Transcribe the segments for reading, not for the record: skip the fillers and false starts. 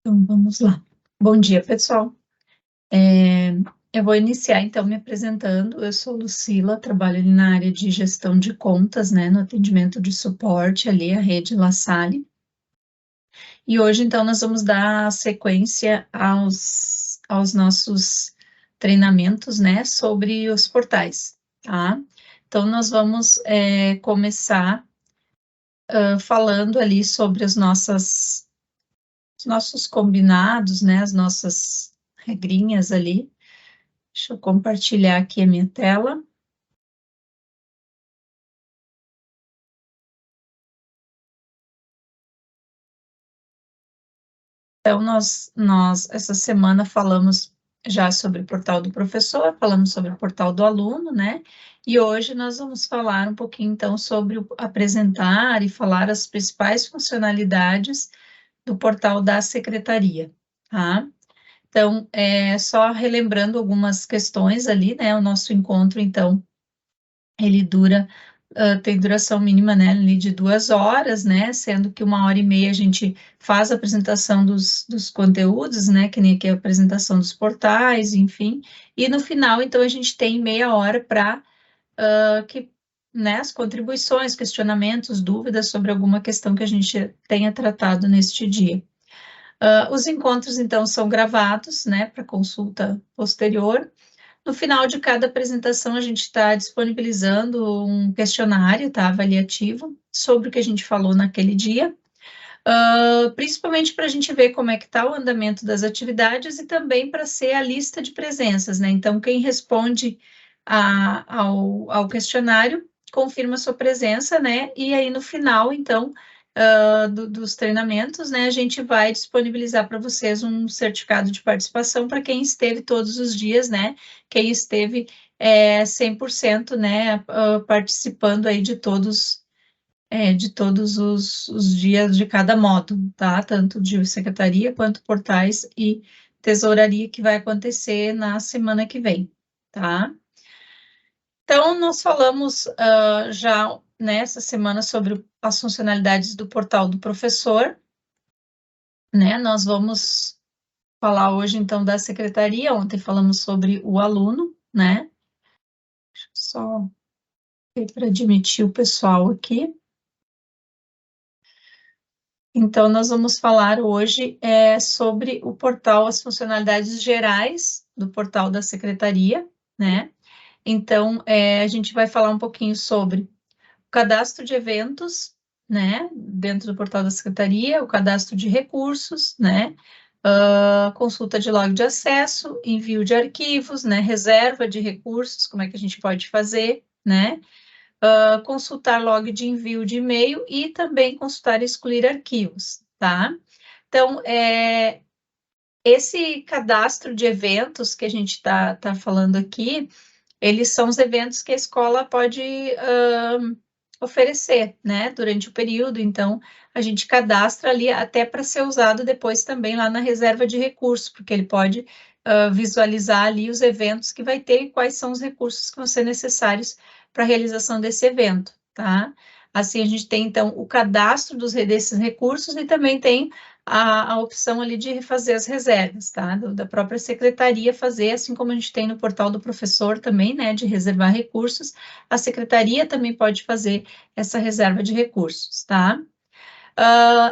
Então, vamos lá. Bom dia, pessoal. Eu vou iniciar, então, me apresentando. Eu sou Lucila, trabalho ali na área de gestão de contas, né, no atendimento de suporte ali, a rede La Salle. E hoje, então, nós vamos dar sequência aos nossos treinamentos, né, sobre os portais, tá? Então, nós vamos começar falando ali sobre os nossos combinados, né, as nossas regrinhas ali. Deixa eu compartilhar aqui a minha tela. Então, nós essa semana falamos já sobre o portal do professor, falamos sobre o portal do aluno, né? E hoje nós vamos falar um pouquinho, então, sobre apresentar e falar as principais funcionalidades do portal da secretaria, tá? Então, só relembrando algumas questões ali, né? O nosso encontro, então, ele tem duração mínima, né, ali de 2 horas, né, sendo que 1 hora e meia a gente faz a apresentação dos conteúdos, né, que nem aqui a apresentação dos portais, enfim, e no final, então, a gente tem meia hora para né, as contribuições, questionamentos, dúvidas sobre alguma questão que a gente tenha tratado neste dia. Os encontros, então, são gravados, né, para consulta posterior. No final de cada apresentação, a gente está disponibilizando um questionário, tá, avaliativo, sobre o que a gente falou naquele dia, principalmente para a gente ver como é que está o andamento das atividades e também para ser a lista de presenças, né? Então, quem responde ao questionário confirma sua presença, né? E aí, no final, então, dos treinamentos, né, a gente vai disponibilizar para vocês um certificado de participação para quem esteve todos os dias, né, quem esteve 100%, né, participando aí de todos os dias de cada módulo, tá, tanto de secretaria quanto portais e tesouraria, que vai acontecer na semana que vem, tá? Então, nós falamos já nessa semana sobre as funcionalidades do portal do professor, né? Nós vamos falar hoje, então, da secretaria. Ontem falamos sobre o aluno, né? Deixa eu só ver para admitir o pessoal aqui. Então, nós vamos falar hoje sobre o portal, as funcionalidades gerais do portal da secretaria, né? Então, a gente vai falar um pouquinho sobre o cadastro de eventos, né, dentro do portal da secretaria, o cadastro de recursos, né, consulta de log de acesso, envio de arquivos, né, reserva de recursos, como é que a gente pode fazer, né, consultar log de envio de e-mail e também consultar e excluir arquivos, tá? Então, esse cadastro de eventos que a gente está falando aqui, eles são os eventos que a escola pode oferecer, né, durante o período. Então, a gente cadastra ali até para ser usado depois também lá na reserva de recursos, porque ele pode visualizar ali os eventos que vai ter e quais são os recursos que vão ser necessários para a realização desse evento, tá? Assim, a gente tem, então, o cadastro desses recursos e também tem a opção ali de fazer as reservas, tá? Da própria secretaria fazer, assim como a gente tem no portal do professor também, né, de reservar recursos, a secretaria também pode fazer essa reserva de recursos, tá?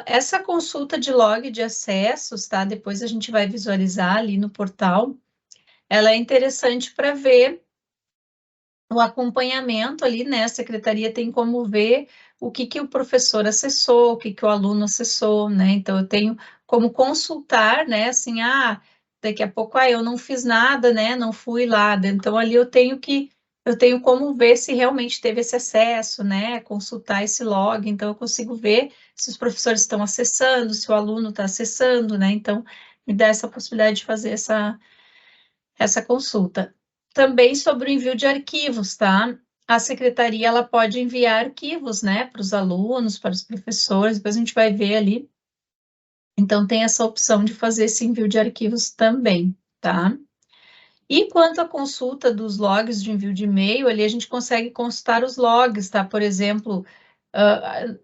Essa consulta de log de acessos, tá? Depois a gente vai visualizar ali no portal, ela é interessante para ver o acompanhamento ali, né? A secretaria tem como ver o que o professor acessou, o que o aluno acessou, né? Então, eu tenho como consultar, né? Assim, daqui a pouco, eu não fiz nada, né? Não fui lá. Então, ali eu tenho como ver se realmente teve esse acesso, né? Consultar esse log. Então, eu consigo ver se os professores estão acessando, se o aluno está acessando, né? Então, me dá essa possibilidade de fazer essa consulta. Também sobre o envio de arquivos, tá? A secretaria, ela pode enviar arquivos, né, para os alunos, para os professores, depois a gente vai ver ali. Então, tem essa opção de fazer esse envio de arquivos também, tá? E quanto à consulta dos logs de envio de e-mail, ali a gente consegue consultar os logs, tá? Por exemplo,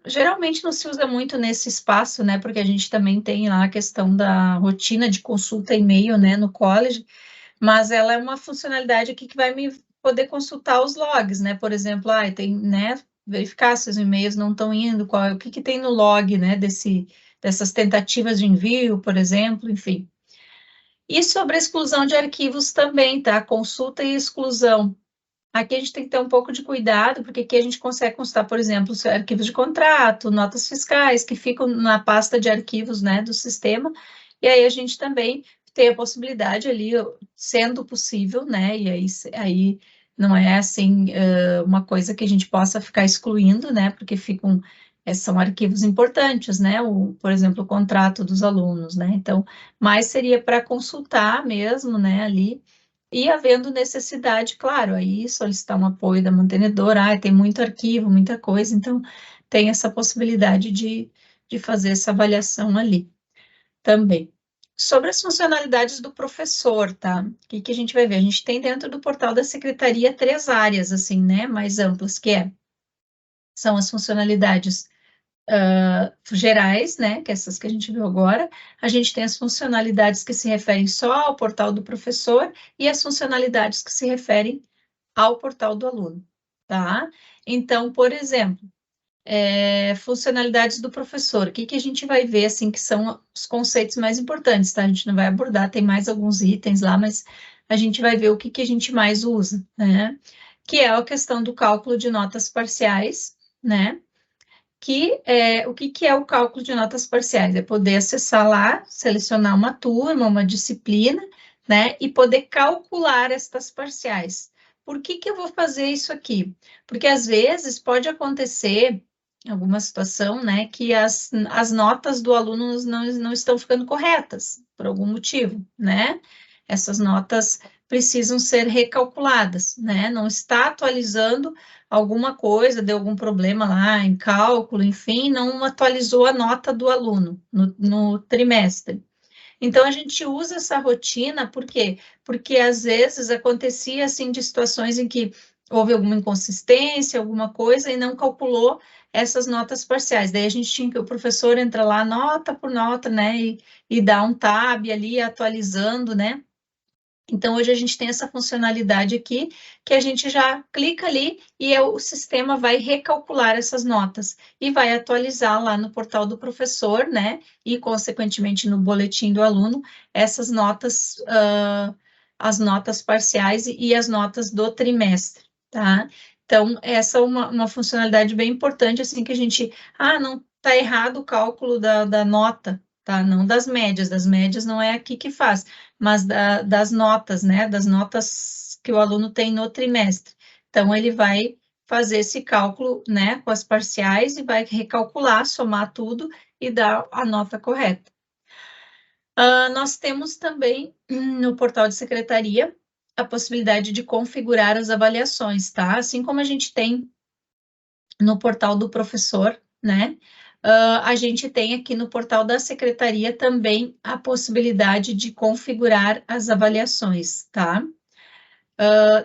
Geralmente não se usa muito nesse espaço, né? Porque a gente também tem lá a questão da rotina de consulta e-mail, né, no college, mas ela é uma funcionalidade aqui que vai me poder consultar os logs, né? Por exemplo, tem, né, verificar se os e-mails não estão indo, o que tem no log, né, dessas tentativas de envio, por exemplo, enfim. E sobre a exclusão de arquivos também, tá? Consulta e exclusão. Aqui a gente tem que ter um pouco de cuidado, porque aqui a gente consegue consultar, por exemplo, os arquivos de contrato, notas fiscais, que ficam na pasta de arquivos, né, do sistema, e aí a gente também tem a possibilidade ali, sendo possível, né, e aí não é assim, uma coisa que a gente possa ficar excluindo, né, porque são arquivos importantes, né, por exemplo, o contrato dos alunos, né, então, mais seria para consultar mesmo, né, ali, e havendo necessidade, claro, aí solicitar um apoio da mantenedora, tem muito arquivo, muita coisa, então tem essa possibilidade de fazer essa avaliação ali também. Sobre as funcionalidades do professor, tá? O que a gente vai ver? A gente tem dentro do portal da secretaria 3 áreas, assim, né, mais amplas, são as funcionalidades gerais, né, que essas que a gente viu agora. A gente tem as funcionalidades que se referem só ao portal do professor e as funcionalidades que se referem ao portal do aluno, tá? Então, por exemplo, funcionalidades do professor, o que a gente vai ver, assim, que são os conceitos mais importantes, tá? A gente não vai abordar, tem mais alguns itens lá, mas a gente vai ver o que a gente mais usa, né? Que é a questão do cálculo de notas parciais, né? O que é o cálculo de notas parciais? É poder acessar lá, selecionar uma turma, uma disciplina, né, e poder calcular estas parciais. Por que eu vou fazer isso aqui? Porque às vezes pode acontecer alguma situação, né, que as notas do aluno não estão ficando corretas, por algum motivo, né? Essas notas precisam ser recalculadas, né? Não está atualizando alguma coisa, deu algum problema lá em cálculo, enfim, não atualizou a nota do aluno no trimestre. Então, a gente usa essa rotina, por quê? Porque às vezes acontecia assim de situações em que houve alguma inconsistência, alguma coisa, e não calculou essas notas parciais. Daí a gente tinha que o professor entra lá nota por nota, né, e dá um tab ali, atualizando, né? Então, hoje a gente tem essa funcionalidade aqui, que a gente já clica ali e o sistema vai recalcular essas notas e vai atualizar lá no portal do professor, né? E, consequentemente, no boletim do aluno, essas notas, as notas parciais e as notas do trimestre, tá? Então, essa é uma funcionalidade bem importante, assim, que a gente, não está errado o cálculo da nota, tá? Não das médias não é aqui que faz, mas das notas, né? Das notas que o aluno tem no trimestre. Então, ele vai fazer esse cálculo, né, com as parciais e vai recalcular, somar tudo e dar a nota correta. Nós temos também no portal de secretaria a possibilidade de configurar as avaliações, tá? Assim como a gente tem no portal do professor, né? A gente tem aqui no portal da secretaria também a possibilidade de configurar as avaliações, tá?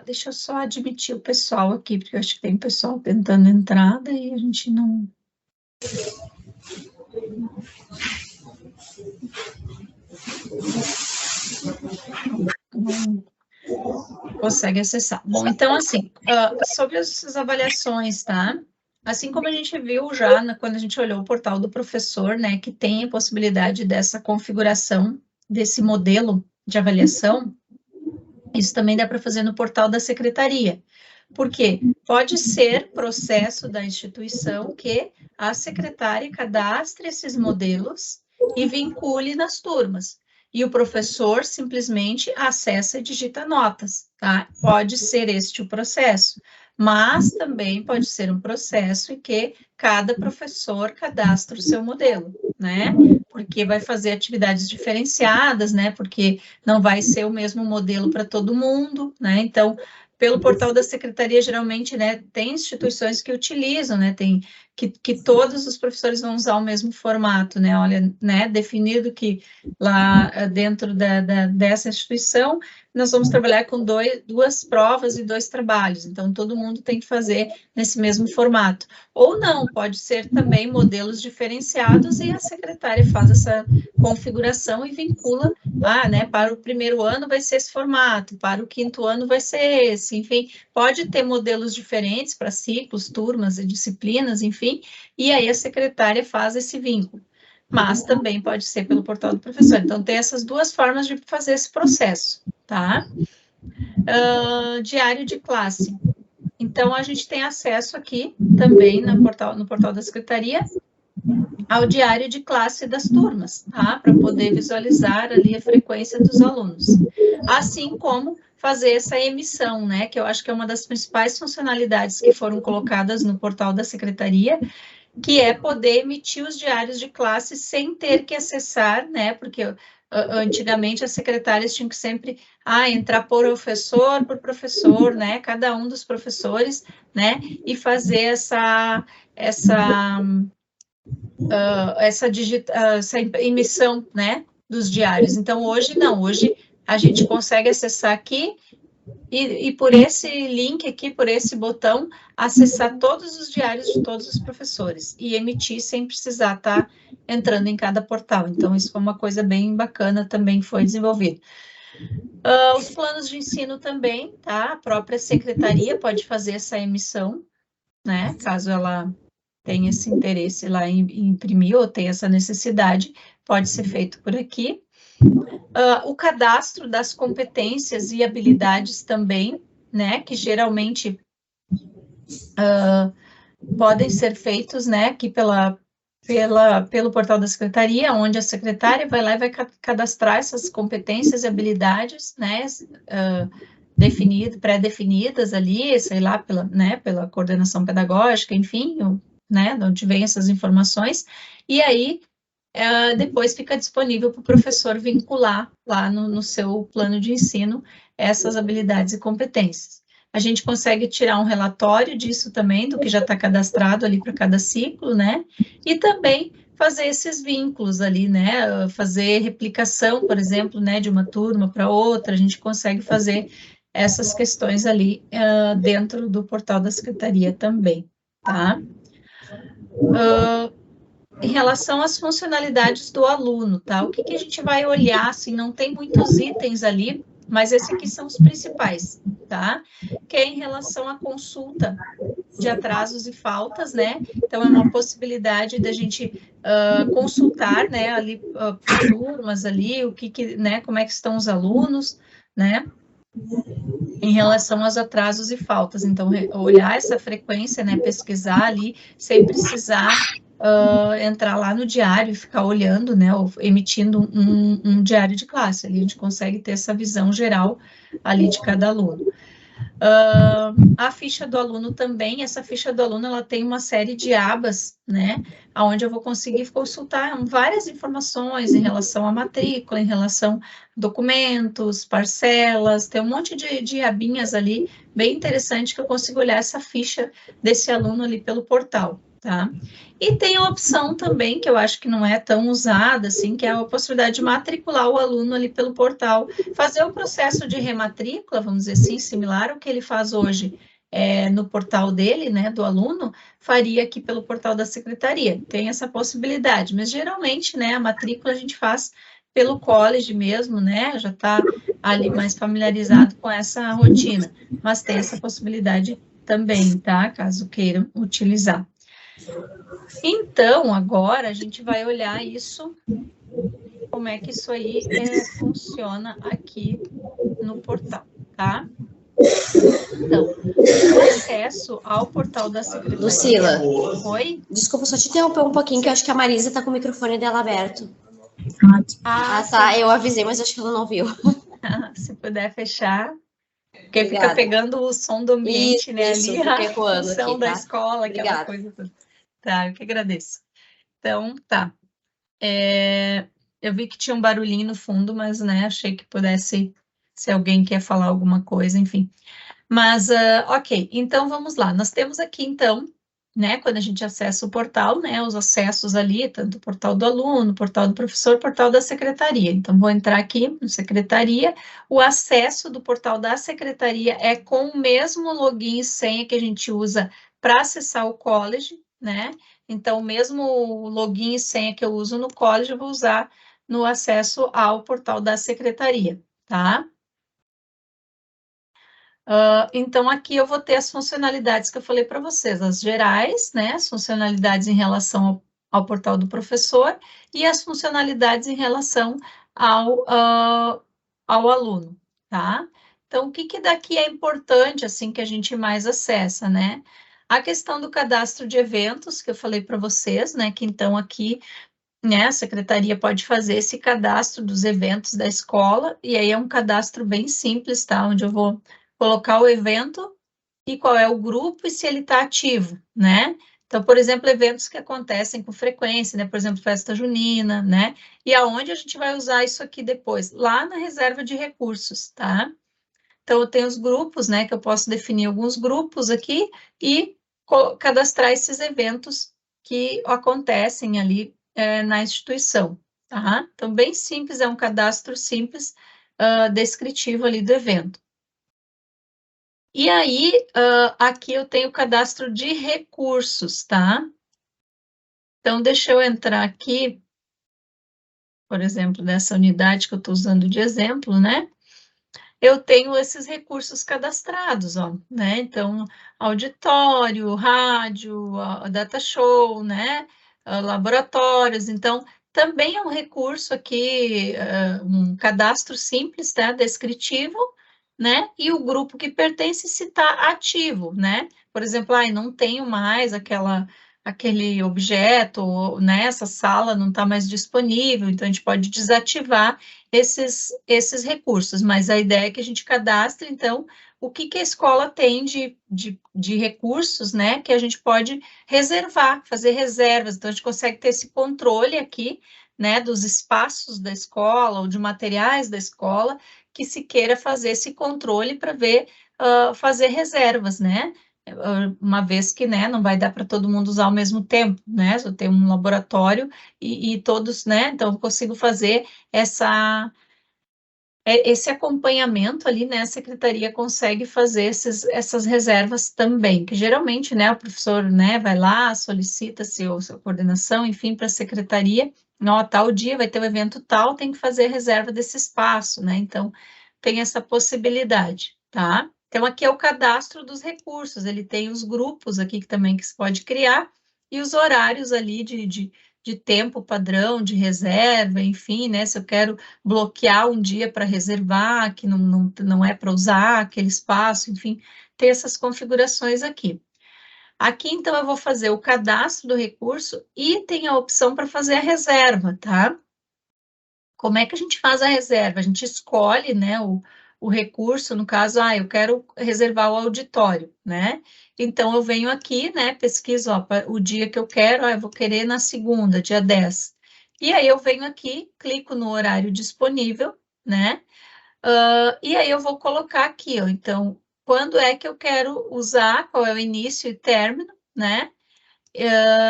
Deixa eu só admitir o pessoal aqui, porque eu acho que tem pessoal tentando entrar, daí a gente não consegue acessar. Bom, então, assim, sobre as avaliações, tá? Assim como a gente viu já quando a gente olhou o portal do professor, né, que tem a possibilidade dessa configuração desse modelo de avaliação, isso também dá para fazer no portal da secretaria. Por quê? Pode ser processo da instituição que a secretária cadastre esses modelos e vincule nas turmas. E o professor simplesmente acessa e digita notas, tá? Pode ser este o processo, mas também pode ser um processo em que cada professor cadastra o seu modelo, né? Porque vai fazer atividades diferenciadas, né? Porque não vai ser o mesmo modelo para todo mundo, né? Então, pelo portal da secretaria, geralmente, né, tem instituições que utilizam, né, tem que todos os professores vão usar o mesmo formato, né, olha, né, definido que lá dentro dessa instituição nós vamos trabalhar com duas provas e 2 trabalhos, então todo mundo tem que fazer nesse mesmo formato. Ou não, pode ser também modelos diferenciados e a secretária faz essa configuração e vincula, né, para o primeiro ano vai ser esse formato, para o quinto ano vai ser esse, enfim, pode ter modelos diferentes para ciclos, turmas e disciplinas, enfim, e aí a secretária faz esse vínculo. Mas também pode ser pelo portal do professor. Então, tem essas duas formas de fazer esse processo, tá? Diário de classe. Então, a gente tem acesso aqui também no portal da secretaria ao diário de classe das turmas, tá? Para poder visualizar ali a frequência dos alunos. Assim como fazer essa emissão, né? Que eu acho que é uma das principais funcionalidades que foram colocadas no portal da secretaria, que é poder emitir os diários de classe sem ter que acessar, né? Porque antigamente as secretárias tinham que sempre entrar por professor, né? Cada um dos professores, né? E fazer essa emissão, né? Dos diários. Então hoje não, hoje a gente consegue acessar aqui e por esse link aqui, por esse botão, acessar todos os diários de todos os professores e emitir sem precisar estar entrando em cada portal. Então, isso foi uma coisa bem bacana também que foi desenvolvido. Os planos de ensino também, tá? A própria secretaria pode fazer essa emissão, né? Caso ela tenha esse interesse lá em imprimir ou tenha essa necessidade, pode ser feito por aqui. O cadastro das competências e habilidades também, né, que geralmente podem ser feitos, né, aqui pelo portal da secretaria, onde a secretária vai lá e vai cadastrar essas competências e habilidades, né, pré-definidas ali, sei lá, pela coordenação pedagógica, enfim, né, de onde vem essas informações, e aí depois fica disponível para o professor vincular lá no seu plano de ensino essas habilidades e competências. A gente consegue tirar um relatório disso também, do que já está cadastrado ali para cada ciclo, né? E também fazer esses vínculos ali, né? Fazer replicação, por exemplo, né, de uma turma para outra, a gente consegue fazer essas questões ali dentro do portal da secretaria também, tá? Em relação às funcionalidades do aluno, tá? O que a gente vai olhar, assim, não tem muitos itens ali, mas esses aqui são os principais, tá? Que é em relação à consulta de atrasos e faltas, né? Então, é uma possibilidade da gente consultar, né, ali, por turmas ali, né, como é que estão os alunos, né? Em relação aos atrasos e faltas. Então, olhar essa frequência, né, pesquisar ali, sem precisar entrar lá no diário e ficar olhando, né, ou emitindo um diário de classe. Ali a gente consegue ter essa visão geral ali de cada aluno. A ficha do aluno também, essa ficha do aluno, ela tem uma série de abas, né, onde eu vou conseguir consultar várias informações em relação à matrícula, em relação a documentos, parcelas, tem um monte de abinhas ali, bem interessante, que eu consigo olhar essa ficha desse aluno ali pelo portal, tá? E tem a opção também, que eu acho que não é tão usada, assim, que é a possibilidade de matricular o aluno ali pelo portal, fazer o processo de rematrícula, vamos dizer assim, similar ao que ele faz hoje no portal dele, né, do aluno, faria aqui pelo portal da secretaria. Tem essa possibilidade, mas geralmente, né, a matrícula a gente faz pelo college mesmo, né, já está ali mais familiarizado com essa rotina, mas tem essa possibilidade também, tá, caso queiram utilizar. Então, agora a gente vai olhar isso, como é que isso aí funciona aqui no portal, tá? Então, o acesso ao portal da secretaria... Lucila. Oi? Desculpa, só te interromper um pouquinho, que eu acho que a Marisa está com o microfone dela aberto. Tá, eu avisei, mas acho que ela não viu. Se puder fechar... Porque fica pegando o som do ambiente, né? Isso, ali, fica ecoando o som aqui, da tá? escola, aquela coisa toda. Tá, eu que agradeço. Então, tá. Eu vi que tinha um barulhinho no fundo, mas, né, achei que pudesse, se alguém quer falar alguma coisa, enfim. Mas, ok, então vamos lá. Nós temos aqui, então, né, quando a gente acessa o portal, né, os acessos ali, tanto o portal do aluno, o portal do professor, o portal da secretaria. Então, vou entrar aqui no secretaria, o acesso do portal da secretaria é com o mesmo login e senha que a gente usa para acessar o college, né, então, o mesmo login e senha que eu uso no college, eu vou usar no acesso ao portal da secretaria, tá? Então, aqui eu vou ter as funcionalidades que eu falei para vocês, as gerais, né, as funcionalidades em relação ao portal do professor e as funcionalidades em relação ao aluno, tá? Então, o que daqui é importante, assim, que a gente mais acessa, né? A questão do cadastro de eventos, que eu falei para vocês, né, que então aqui, né, a secretaria pode fazer esse cadastro dos eventos da escola, e aí é um cadastro bem simples, tá? Onde eu vou colocar o evento e qual é o grupo e se ele está ativo, né? Então, por exemplo, eventos que acontecem com frequência, né? Por exemplo, festa junina, né? E aonde a gente vai usar isso aqui depois? Lá na reserva de recursos, tá? Então, eu tenho os grupos, né? Que eu posso definir alguns grupos aqui e cadastrar esses eventos que acontecem ali na instituição, tá? Então, bem simples, é um cadastro simples, descritivo ali do evento. E aí, aqui eu tenho o cadastro de recursos, tá? Então, deixa eu entrar aqui, por exemplo, nessa unidade que eu estou usando de exemplo, né? Eu tenho esses recursos cadastrados, ó, né? Então, auditório, rádio, data show, né? Laboratórios. Então, também é um recurso aqui, um cadastro simples, tá? Descritivo, né? E o grupo que pertence se está ativo, né? Por exemplo, não tenho mais aquele objeto, ou, né? Essa sala não está mais disponível, então a gente pode desativar esses recursos, mas a ideia é que a gente cadastre, então, o que a escola tem de recursos, né, que a gente pode reservar, fazer reservas, então a gente consegue ter esse controle aqui, né, dos espaços da escola ou de materiais da escola, que se queira fazer esse controle para ver, fazer reservas, né, uma vez que, né, não vai dar para todo mundo usar ao mesmo tempo, né, se eu tenho um laboratório e todos, né, então eu consigo fazer esse acompanhamento ali, né, a secretaria consegue fazer essas reservas também, que geralmente, né, o professor, né, vai lá, solicita sua coordenação, enfim, para a secretaria, ó, tal dia vai ter um evento tal, tem que fazer reserva desse espaço, né, então tem essa possibilidade, tá? Então, aqui é o cadastro dos recursos, ele tem os grupos aqui que também que se pode criar, e os horários ali de tempo padrão, de reserva, enfim, né, se eu quero bloquear um dia para reservar, que não é para usar aquele espaço, enfim, tem essas configurações aqui. Aqui, então, eu vou fazer o cadastro do recurso e tem a opção para fazer a reserva, tá? Como é que a gente faz a reserva? A gente escolhe, né, o recurso, no caso, eu quero reservar o auditório, né? Então, eu venho aqui, né, pesquiso, ó, o dia que eu quero, eu vou querer na segunda, dia 10. E aí, eu venho aqui, clico no horário disponível, né? E aí, eu vou colocar aqui, ó, então, quando é que eu quero usar, qual é o início e término, né?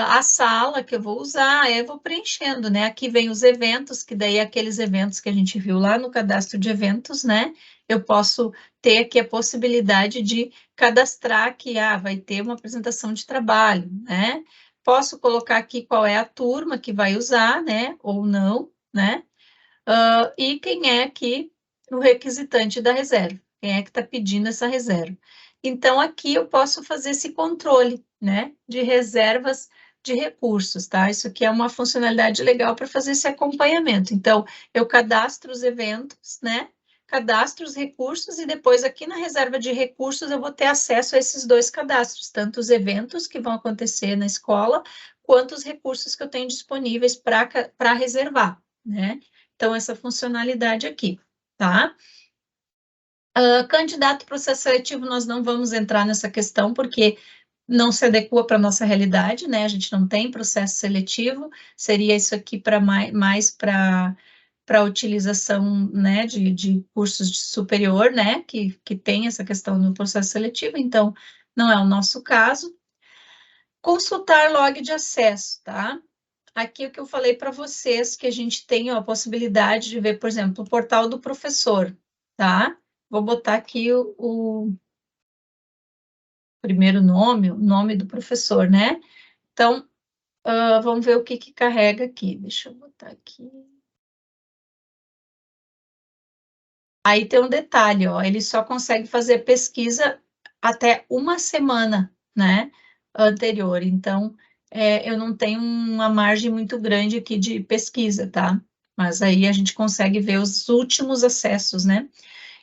A sala que eu vou usar, eu vou preenchendo, né? Aqui vem os eventos, que daí é aqueles eventos que a gente viu lá no cadastro de eventos, né? Eu posso ter aqui a possibilidade de cadastrar que, vai ter uma apresentação de trabalho, né? Posso colocar aqui qual é a turma que vai usar, né? Ou não, né? E quem é aqui o requisitante da reserva, quem é que está pedindo essa reserva. Então, aqui eu posso fazer esse controle, né, de reservas de recursos, tá? Isso aqui é uma funcionalidade legal para fazer esse acompanhamento. Então, eu cadastro os eventos, né, cadastro os recursos e depois aqui na reserva de recursos eu vou ter acesso a esses dois cadastros, tanto os eventos que vão acontecer na escola, quanto os recursos que eu tenho disponíveis para reservar, né? Então, essa funcionalidade aqui, tá? Candidato processo seletivo, nós não vamos entrar nessa questão, porque não se adequa para a nossa realidade, né? A gente não tem processo seletivo, seria isso aqui para mais para a utilização, né, de cursos de superior, né, que tem essa questão do processo seletivo, então, não é o nosso caso. Consultar log de acesso, tá? Aqui o que eu falei para vocês, que a gente tem a possibilidade de ver, por exemplo, o portal do professor, tá? Vou botar aqui o primeiro nome, o nome do professor, né? Então, vamos ver o que carrega aqui. Deixa eu botar aqui. Aí tem um detalhe, ó, ele só consegue fazer pesquisa até uma semana, né, anterior. Então, eu não tenho uma margem muito grande aqui de pesquisa, tá? Mas aí a gente consegue ver os últimos acessos, né?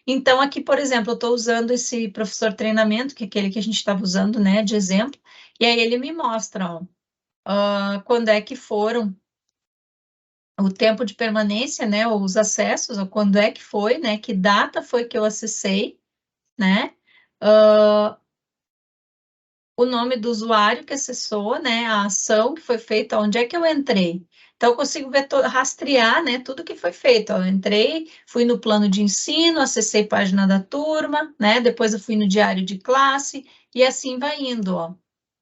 Então, aqui, por exemplo, eu estou usando esse professor treinamento, que é aquele que a gente estava usando, né, de exemplo, e aí ele me mostra, ó, quando é que foram o tempo de permanência, né, ou os acessos, ou quando é que foi, né, que data foi que eu acessei, né, o nome do usuário que acessou, né, a ação que foi feita, onde é que eu entrei. Então, eu consigo ver, rastrear, né, tudo que foi feito. Eu entrei, fui no plano de ensino, acessei a página da turma, né, depois eu fui no diário de classe, e assim vai indo, ó,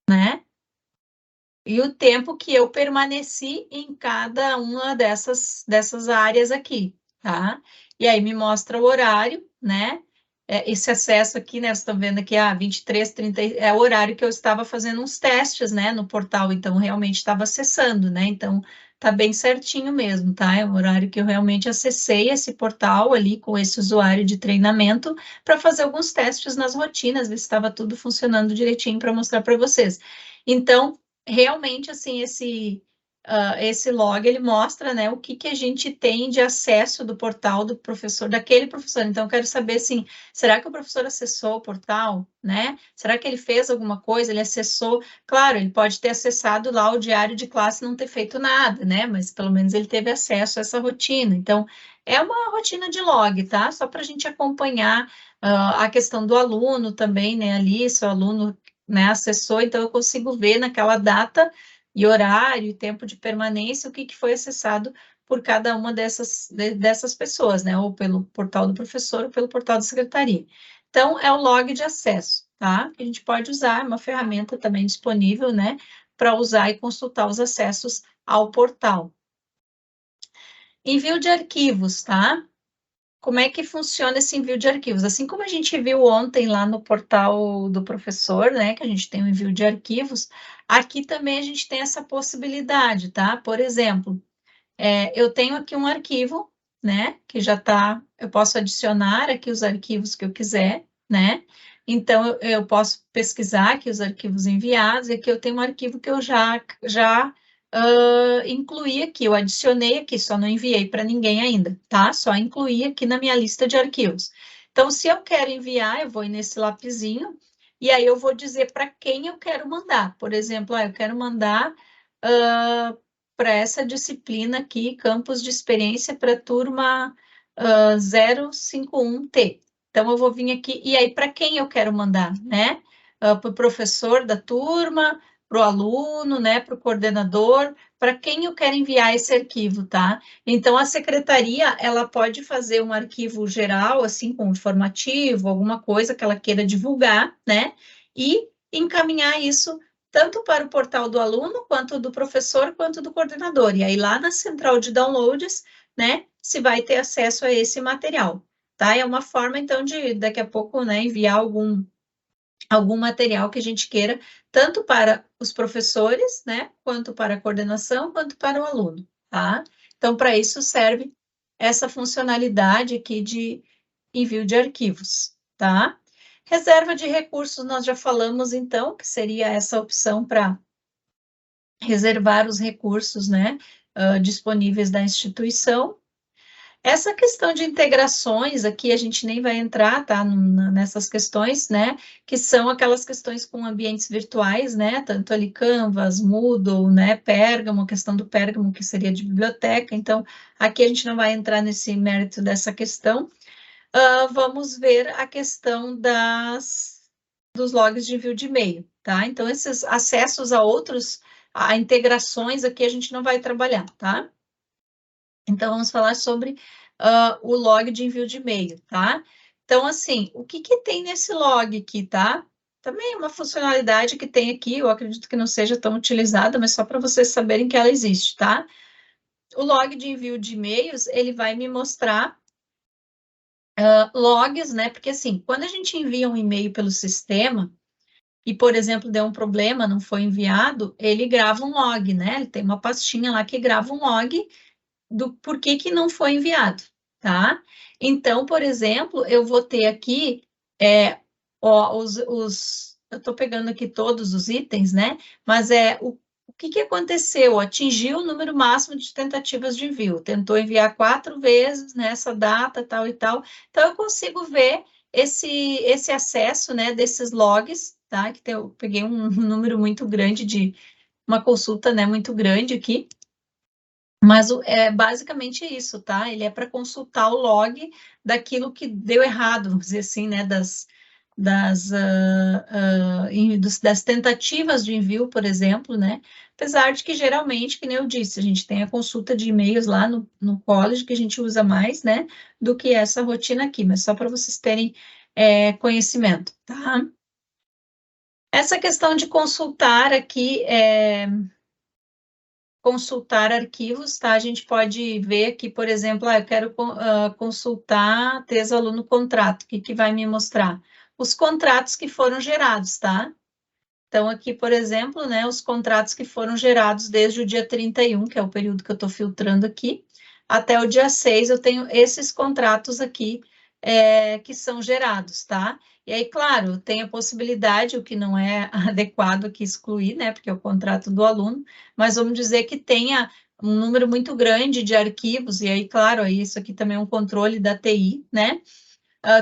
né? E o tempo que eu permaneci em cada uma dessas áreas aqui, tá? E aí me mostra o horário, né? Esse acesso aqui, né? Vocês estão vendo aqui, 23h30 é o horário que eu estava fazendo uns testes, né? No portal, então realmente estava acessando, né? Então tá bem certinho mesmo, tá? É o horário que eu realmente acessei esse portal ali com esse usuário de treinamento para fazer alguns testes nas rotinas, ver se estava tudo funcionando direitinho para mostrar para vocês. Então, realmente, assim, esse log, ele mostra, né, o que a gente tem de acesso do portal do professor, daquele professor. Então, eu quero saber, assim, será que o professor acessou o portal, né? Será que ele fez alguma coisa? Ele acessou? Claro, ele pode ter acessado lá o diário de classe e não ter feito nada, né? Mas, pelo menos, ele teve acesso a essa rotina. Então, é uma rotina de log, tá? Só para a gente acompanhar a questão do aluno também, né? Ali, se o aluno, né, acessou, então eu consigo ver naquela data e horário e tempo de permanência o que foi acessado por cada uma dessas pessoas, né, ou pelo portal do professor ou pelo portal da secretaria. Então, é o log de acesso, tá? Que a gente pode usar, é uma ferramenta também disponível, né, para usar e consultar os acessos ao portal. Envio de arquivos, tá? Como é que funciona esse envio de arquivos? Assim como a gente viu ontem lá no portal do professor, né, que a gente tem o envio de arquivos, aqui também a gente tem essa possibilidade, tá? Por exemplo, eu tenho aqui um arquivo, né, que já está, eu posso adicionar aqui os arquivos que eu quiser, né? Então, eu posso pesquisar aqui os arquivos enviados, e aqui eu tenho um arquivo que eu já incluí aqui, eu adicionei aqui, só não enviei para ninguém ainda, tá? Só incluí aqui na minha lista de arquivos. Então, se eu quero enviar, eu vou nesse lapisinho, e aí eu vou dizer para quem eu quero mandar. Por exemplo, eu quero mandar para essa disciplina aqui, campus de experiência para a turma 051T. Então, eu vou vir aqui, e aí para quem eu quero mandar, né? Para o professor da turma, para o aluno, né, para o coordenador, para quem eu quero enviar esse arquivo, tá? Então, a secretaria, ela pode fazer um arquivo geral, assim, com informativo, alguma coisa que ela queira divulgar, né? E encaminhar isso tanto para o portal do aluno, quanto do professor, quanto do coordenador. E aí, lá na central de downloads, né, se vai ter acesso a esse material, tá? É uma forma, então, de, daqui a pouco, né, enviar algum material que a gente queira, tanto para os professores, né, quanto para a coordenação, quanto para o aluno, tá? Então, para isso serve essa funcionalidade aqui de envio de arquivos, tá? Reserva de recursos, nós já falamos, então, que seria essa opção para reservar os recursos, né, disponíveis da instituição. Essa questão de integrações aqui, a gente nem vai entrar, tá, nessas questões, né, que são aquelas questões com ambientes virtuais, né, tanto ali Canvas, Moodle, né, Pérgamo, a questão do Pérgamo, que seria de biblioteca, então, aqui a gente não vai entrar nesse mérito dessa questão. Vamos ver a questão dos logs de envio de e-mail, tá? Então, esses acessos a integrações aqui a gente não vai trabalhar, tá? Então, vamos falar sobre o log de envio de e-mail, tá? Então, assim, o que tem nesse log aqui, tá? também é uma funcionalidade que tem aqui, eu acredito que não seja tão utilizada, mas só para vocês saberem que ela existe, tá? O log de envio de e-mails, ele vai me mostrar logs, né? Porque assim, quando a gente envia um e-mail pelo sistema, e, por exemplo, deu um problema, não foi enviado, ele grava um log, né? Ele tem uma pastinha lá que grava um log do porquê que não foi enviado, tá? Então, por exemplo, eu vou ter aqui, eu estou pegando aqui todos os itens, né? Mas o que aconteceu? Atingiu o número máximo de tentativas de envio, tentou enviar 4 vezes nessa data, tal e tal. Então, eu consigo ver esse acesso, né, desses logs, tá? Que eu peguei um número muito grande de uma consulta, né, muito grande aqui. Mas é basicamente isso, tá? Ele é para consultar o log daquilo que deu errado, vamos dizer assim, né? Das tentativas de envio, por exemplo, né? Apesar de que geralmente, que nem eu disse, a gente tem a consulta de e-mails lá no college que a gente usa mais, né? Do que essa rotina aqui, mas só para vocês terem conhecimento, tá? Essa questão de consultar aqui consultar arquivos, tá? A gente pode ver aqui, por exemplo, eu quero consultar tese aluno contrato, o que que vai me mostrar? Os contratos que foram gerados, tá? Então, aqui, por exemplo, né, os contratos que foram gerados desde o dia 31, que é o período que eu estou filtrando aqui, até o dia 6, eu tenho esses contratos aqui que são gerados, tá? E aí, claro, tem a possibilidade, o que não é adequado aqui excluir, né, porque é o contrato do aluno, mas vamos dizer que tenha um número muito grande de arquivos, e aí, claro, isso aqui também é um controle da TI, né?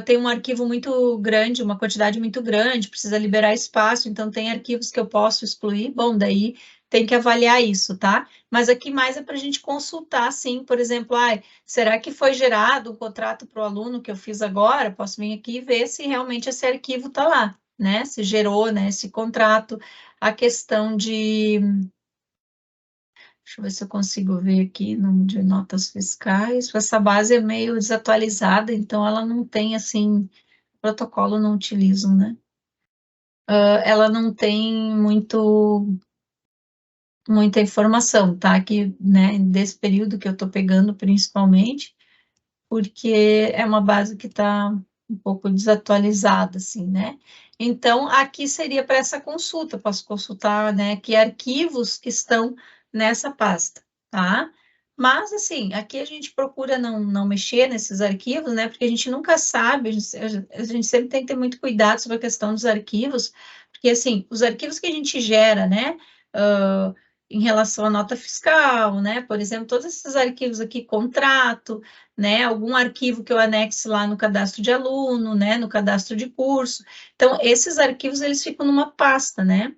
Tem um arquivo muito grande, uma quantidade muito grande, precisa liberar espaço, então tem arquivos que eu posso excluir, bom, daí tem que avaliar isso, tá? Mas aqui mais é para a gente consultar, sim, por exemplo, será que foi gerado um contrato para o aluno que eu fiz agora? Posso vir aqui e ver se realmente esse arquivo está lá, né? Se gerou, né, esse contrato, a questão de... Deixa eu ver se eu consigo ver aqui no de notas fiscais. Essa base é meio desatualizada, então ela não tem, assim, protocolo não utilizam, né? Ela não tem muita informação, tá? Aqui, né, desse período que eu estou pegando, principalmente, porque é uma base que está um pouco desatualizada, assim, né? Então, aqui seria para essa consulta, posso consultar, né, que arquivos que estão nessa pasta, tá? Mas, assim, aqui a gente procura não mexer nesses arquivos, né, porque a gente nunca sabe, a gente sempre tem que ter muito cuidado sobre a questão dos arquivos, porque, assim, os arquivos que a gente gera, né, em relação à nota fiscal, né, por exemplo, todos esses arquivos aqui, contrato, né, algum arquivo que eu anexe lá no cadastro de aluno, né, no cadastro de curso. Então, esses arquivos, eles ficam numa pasta, né?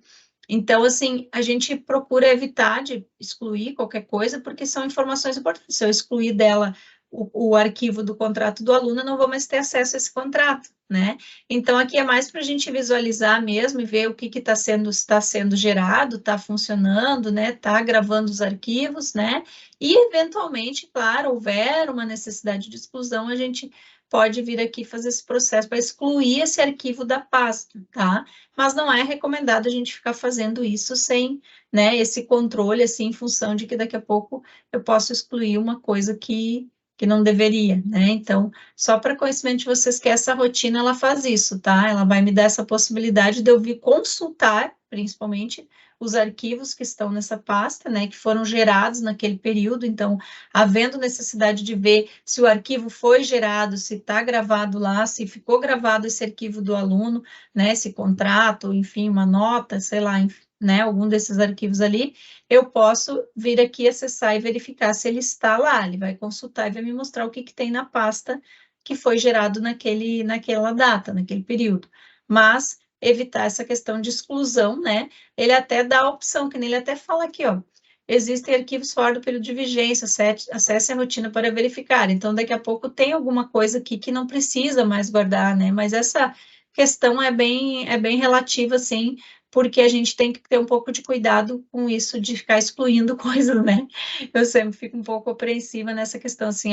Então, assim, a gente procura evitar de excluir qualquer coisa, porque são informações importantes. Se eu excluir dela o arquivo do contrato do aluno, eu não vou mais ter acesso a esse contrato, né? Então, aqui é mais para a gente visualizar mesmo e ver o que está sendo gerado, está funcionando, né? Está gravando os arquivos, né? E, eventualmente, claro, houver uma necessidade de exclusão, a gente pode vir aqui fazer esse processo para excluir esse arquivo da pasta, tá? Mas não é recomendado a gente ficar fazendo isso sem, né, esse controle, assim, em função de que daqui a pouco eu posso excluir uma coisa que não deveria, né? Então, só para conhecimento de vocês que essa rotina, ela faz isso, tá? Ela vai me dar essa possibilidade de eu vir consultar, principalmente, os arquivos que estão nessa pasta, né, que foram gerados naquele período, então, havendo necessidade de ver se o arquivo foi gerado, se está gravado lá, se ficou gravado esse arquivo do aluno, né, esse contrato, enfim, uma nota, sei lá, né, algum desses arquivos ali, eu posso vir aqui acessar e verificar se ele está lá, ele vai consultar e vai me mostrar o que tem na pasta que foi gerado naquela data, naquele período. Mas evitar essa questão de exclusão, né? Ele até dá a opção, que ele até fala aqui, ó, existem arquivos fora do período de vigência, acesse a rotina para verificar. Então, daqui a pouco tem alguma coisa aqui que não precisa mais guardar, né? Mas essa questão é bem relativa, assim, porque a gente tem que ter um pouco de cuidado com isso de ficar excluindo coisas, né? Eu sempre fico um pouco apreensiva nessa questão, assim,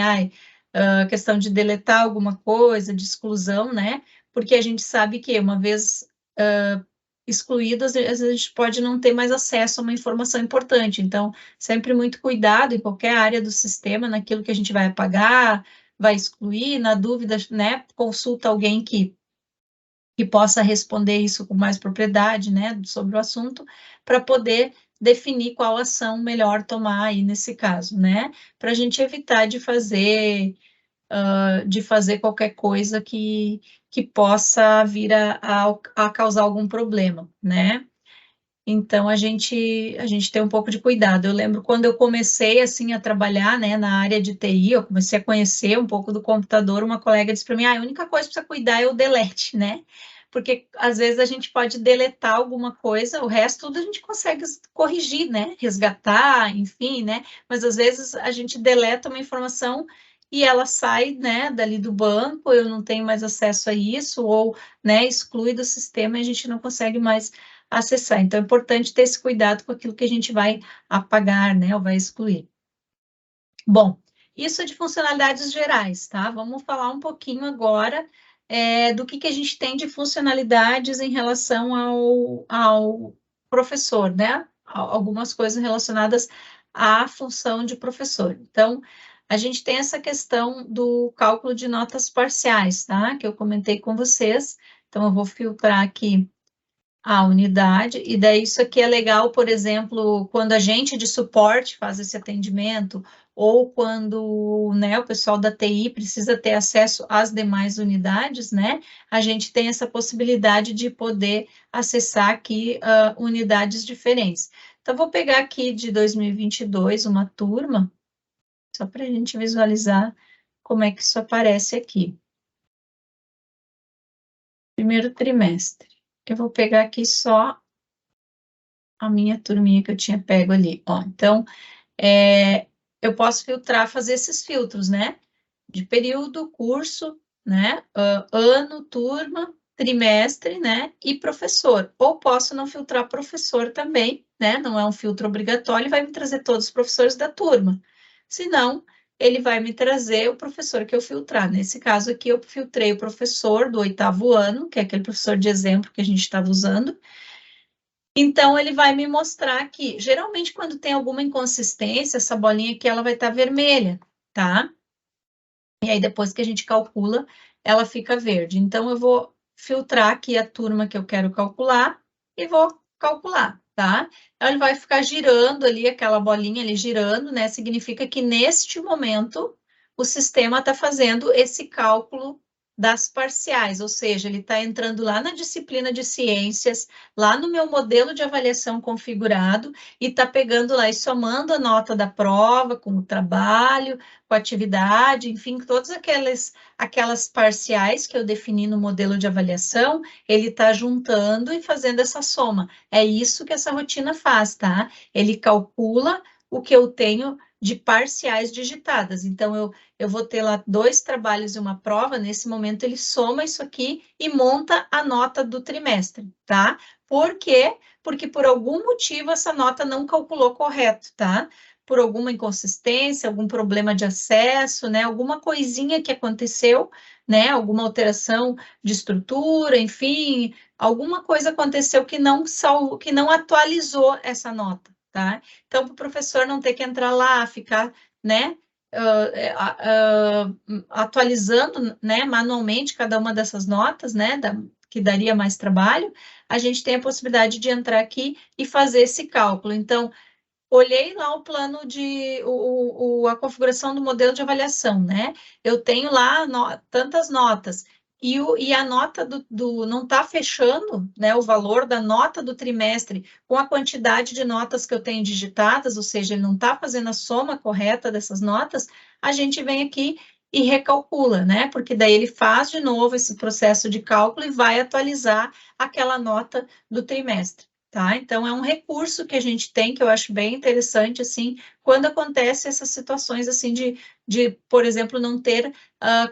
questão de deletar alguma coisa, de exclusão, né? Porque a gente sabe que uma vez excluído, às vezes a gente pode não ter mais acesso a uma informação importante. Então, sempre muito cuidado em qualquer área do sistema, naquilo que a gente vai apagar, vai excluir, na dúvida, né, consulta alguém que possa responder isso com mais propriedade, né, sobre o assunto, para poder definir qual ação melhor tomar aí nesse caso, né, para a gente evitar de fazer qualquer coisa que possa vir a causar algum problema, né? Então, a gente tem um pouco de cuidado. Eu lembro quando eu comecei, assim, a trabalhar, né, na área de TI, eu comecei a conhecer um pouco do computador, uma colega disse para mim, a única coisa que precisa cuidar é o delete, né? Porque, às vezes, a gente pode deletar alguma coisa, o resto tudo a gente consegue corrigir, né? Resgatar, enfim, né? Mas, às vezes, a gente deleta uma informação e ela sai, né, dali do banco, eu não tenho mais acesso a isso, ou, né, exclui do sistema e a gente não consegue mais acessar. Então, é importante ter esse cuidado com aquilo que a gente vai apagar, né, ou vai excluir. Bom, isso é de funcionalidades gerais, tá? Vamos falar um pouquinho agora do que a gente tem de funcionalidades em relação ao professor, né? Algumas coisas relacionadas à função de professor. Então, a gente tem essa questão do cálculo de notas parciais, tá? Que eu comentei com vocês. Então, eu vou filtrar aqui a unidade, e daí isso aqui é legal, por exemplo, quando a gente de suporte faz esse atendimento, ou quando, né, o pessoal da TI precisa ter acesso às demais unidades, né, a gente tem essa possibilidade de poder acessar aqui unidades diferentes. Então, vou pegar aqui de 2022 uma turma, só para a gente visualizar como é que isso aparece aqui. Primeiro trimestre. Eu vou pegar aqui só a minha turminha que eu tinha pego ali. Ó, então, eu posso filtrar, fazer esses filtros, né? De período, curso, né? Ano, turma, trimestre, né? E professor. Ou posso não filtrar professor também, né? Não é um filtro obrigatório, ele vai me trazer todos os professores da turma. Se não, ele vai me trazer o professor que eu filtrar. Nesse caso aqui, eu filtrei o professor do 8º ano, que é aquele professor de exemplo que a gente estava usando. Então, ele vai me mostrar que, geralmente, quando tem alguma inconsistência, essa bolinha aqui, ela vai estar vermelha, tá? E aí, depois que a gente calcula, ela fica verde. Então, eu vou filtrar aqui a turma que eu quero calcular e vou calcular, tá? Então, ele vai ficar girando ali, aquela bolinha ali girando, né? Significa que, neste momento, o sistema está fazendo esse cálculo das parciais, ou seja, ele está entrando lá na disciplina de ciências, lá no meu modelo de avaliação configurado, e está pegando lá e somando a nota da prova com o trabalho, com a atividade, enfim, todas aquelas parciais que eu defini no modelo de avaliação, ele está juntando e fazendo essa soma. É isso que essa rotina faz, tá? Ele calcula o que eu tenho de parciais digitadas. Então, eu vou ter lá 2 trabalhos e uma prova, nesse momento ele soma isso aqui e monta a nota do trimestre, tá? Por quê? Porque por algum motivo essa nota não calculou correto, tá? Por alguma inconsistência, algum problema de acesso, né? Alguma coisinha que aconteceu, né? Alguma alteração de estrutura, enfim, alguma coisa aconteceu que não atualizou essa nota, tá? Então, para o professor não ter que entrar lá, ficar, né? Atualizando, né, manualmente cada uma dessas notas, né, que daria mais trabalho, a gente tem a possibilidade de entrar aqui e fazer esse cálculo. Então, olhei lá o plano a configuração do modelo de avaliação, né? Eu tenho lá tantas notas, e a nota não está fechando, né? O valor da nota do trimestre com a quantidade de notas que eu tenho digitadas, ou seja, ele não está fazendo a soma correta dessas notas, a gente vem aqui e recalcula, né? Porque daí ele faz de novo esse processo de cálculo e vai atualizar aquela nota do trimestre. Tá? Então, é um recurso que a gente tem, que eu acho bem interessante, assim, quando acontece essas situações, assim, por exemplo, não ter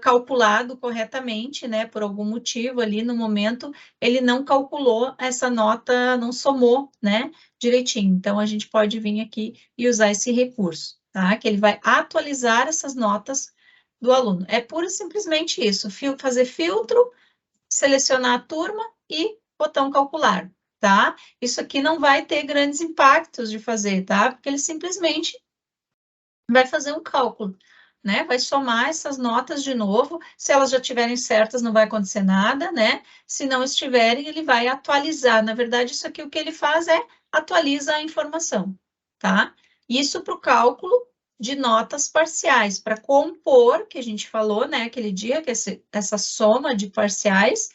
calculado corretamente, né, por algum motivo ali no momento, ele não calculou essa nota, não somou, né, direitinho. Então, a gente pode vir aqui e usar esse recurso, tá? Que ele vai atualizar essas notas do aluno. É pura e simplesmente isso, fazer filtro, selecionar a turma e botão calcular, tá? Isso aqui não vai ter grandes impactos de fazer, tá? Porque ele simplesmente vai fazer um cálculo, né? Vai somar essas notas de novo. Se elas já estiverem certas, não vai acontecer nada, né? Se não estiverem, ele vai atualizar. Na verdade, isso aqui o que ele faz é atualiza a informação, tá? Isso para o cálculo de notas parciais, para compor, que a gente falou, né, aquele dia, que essa soma de parciais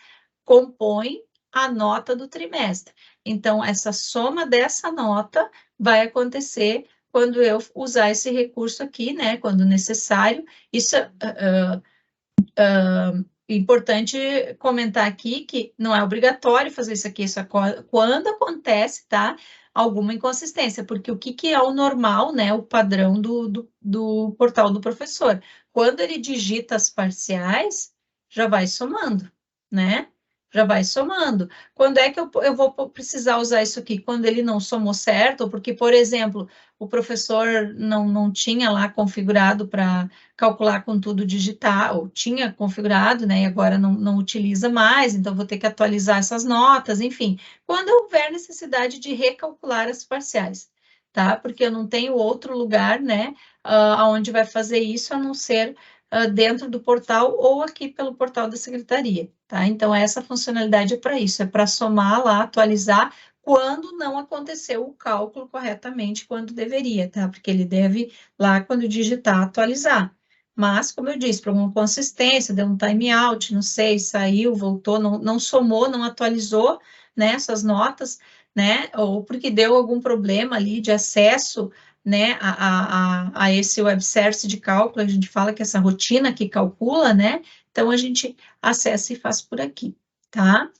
compõe a nota do trimestre. Então, essa soma dessa nota vai acontecer quando eu usar esse recurso aqui, né, quando necessário. Isso é importante comentar aqui que não é obrigatório fazer isso aqui, isso é quando acontece, tá, alguma inconsistência, porque o que é o normal, né, o padrão do portal do professor. Quando ele digita as parciais, já vai somando, né? Já vai somando. Quando é que eu vou precisar usar isso aqui? Quando ele não somou certo, ou porque, por exemplo, o professor não tinha lá configurado para calcular com tudo digital, tinha configurado, né, e agora não utiliza mais, então vou ter que atualizar essas notas, enfim, quando houver necessidade de recalcular as parciais, tá? Porque eu não tenho outro lugar, né, onde vai fazer isso, a não ser dentro do portal ou aqui pelo portal da secretaria, tá? Então, essa funcionalidade é para isso, é para somar lá, atualizar, quando não aconteceu o cálculo corretamente, quando deveria, tá? Porque ele deve, lá, quando digitar, atualizar. Mas, como eu disse, para alguma consistência, deu um time out, não sei, saiu, voltou, não somou, não atualizou, né, essas notas, né, ou porque deu algum problema ali de acesso, né, a esse web service de cálculo, a gente fala que essa rotina que calcula, né, então a gente acessa e faz por aqui, tá?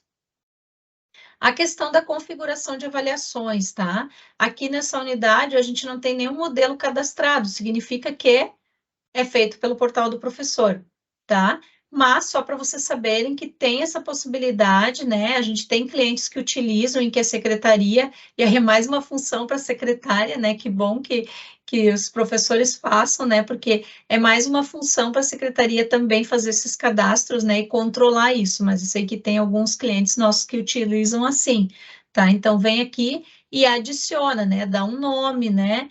A questão da configuração de avaliações, tá? Aqui nessa unidade a gente não tem nenhum modelo cadastrado, significa que é feito pelo portal do professor, tá? Mas só para vocês saberem que tem essa possibilidade, né? A gente tem clientes que utilizam em que a secretaria, e aí é mais uma função para a secretária, né? Que bom que os professores façam, né? Porque é mais uma função para a secretaria também fazer esses cadastros, né? E controlar isso, mas eu sei que tem alguns clientes nossos que utilizam assim, tá? Então vem aqui e adiciona, né? Dá um nome, né?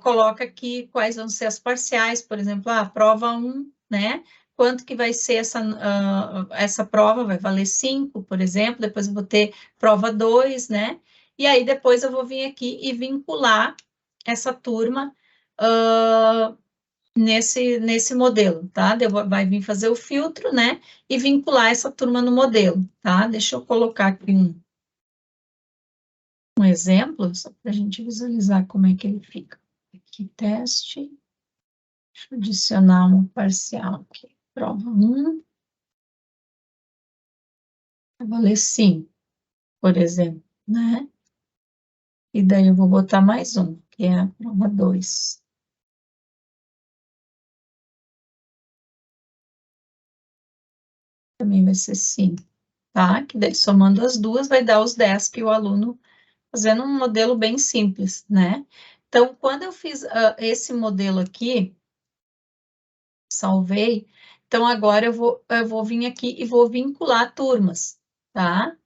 Coloca aqui quais vão ser as parciais, por exemplo, prova 1, né? Quanto que vai ser essa prova? Vai valer 5, por exemplo, depois eu vou ter prova 2, né? E aí depois eu vou vir aqui e vincular essa turma nesse modelo, tá? Vai vir fazer o filtro, né? E vincular essa turma no modelo, tá? Deixa eu colocar aqui um exemplo, só para a gente visualizar como é que ele fica. Aqui, teste. Deixa eu adicionar uma parcial aqui. Prova 1. Vai valer 5, por exemplo, né? E daí eu vou botar mais um, que é a prova 2. Também vai ser 5, tá? Que daí somando as duas vai dar os 10 que o aluno, fazendo um modelo bem simples, né? Então, quando eu fiz esse modelo aqui, salvei, então agora eu vou vir aqui e vou vincular turmas, tá?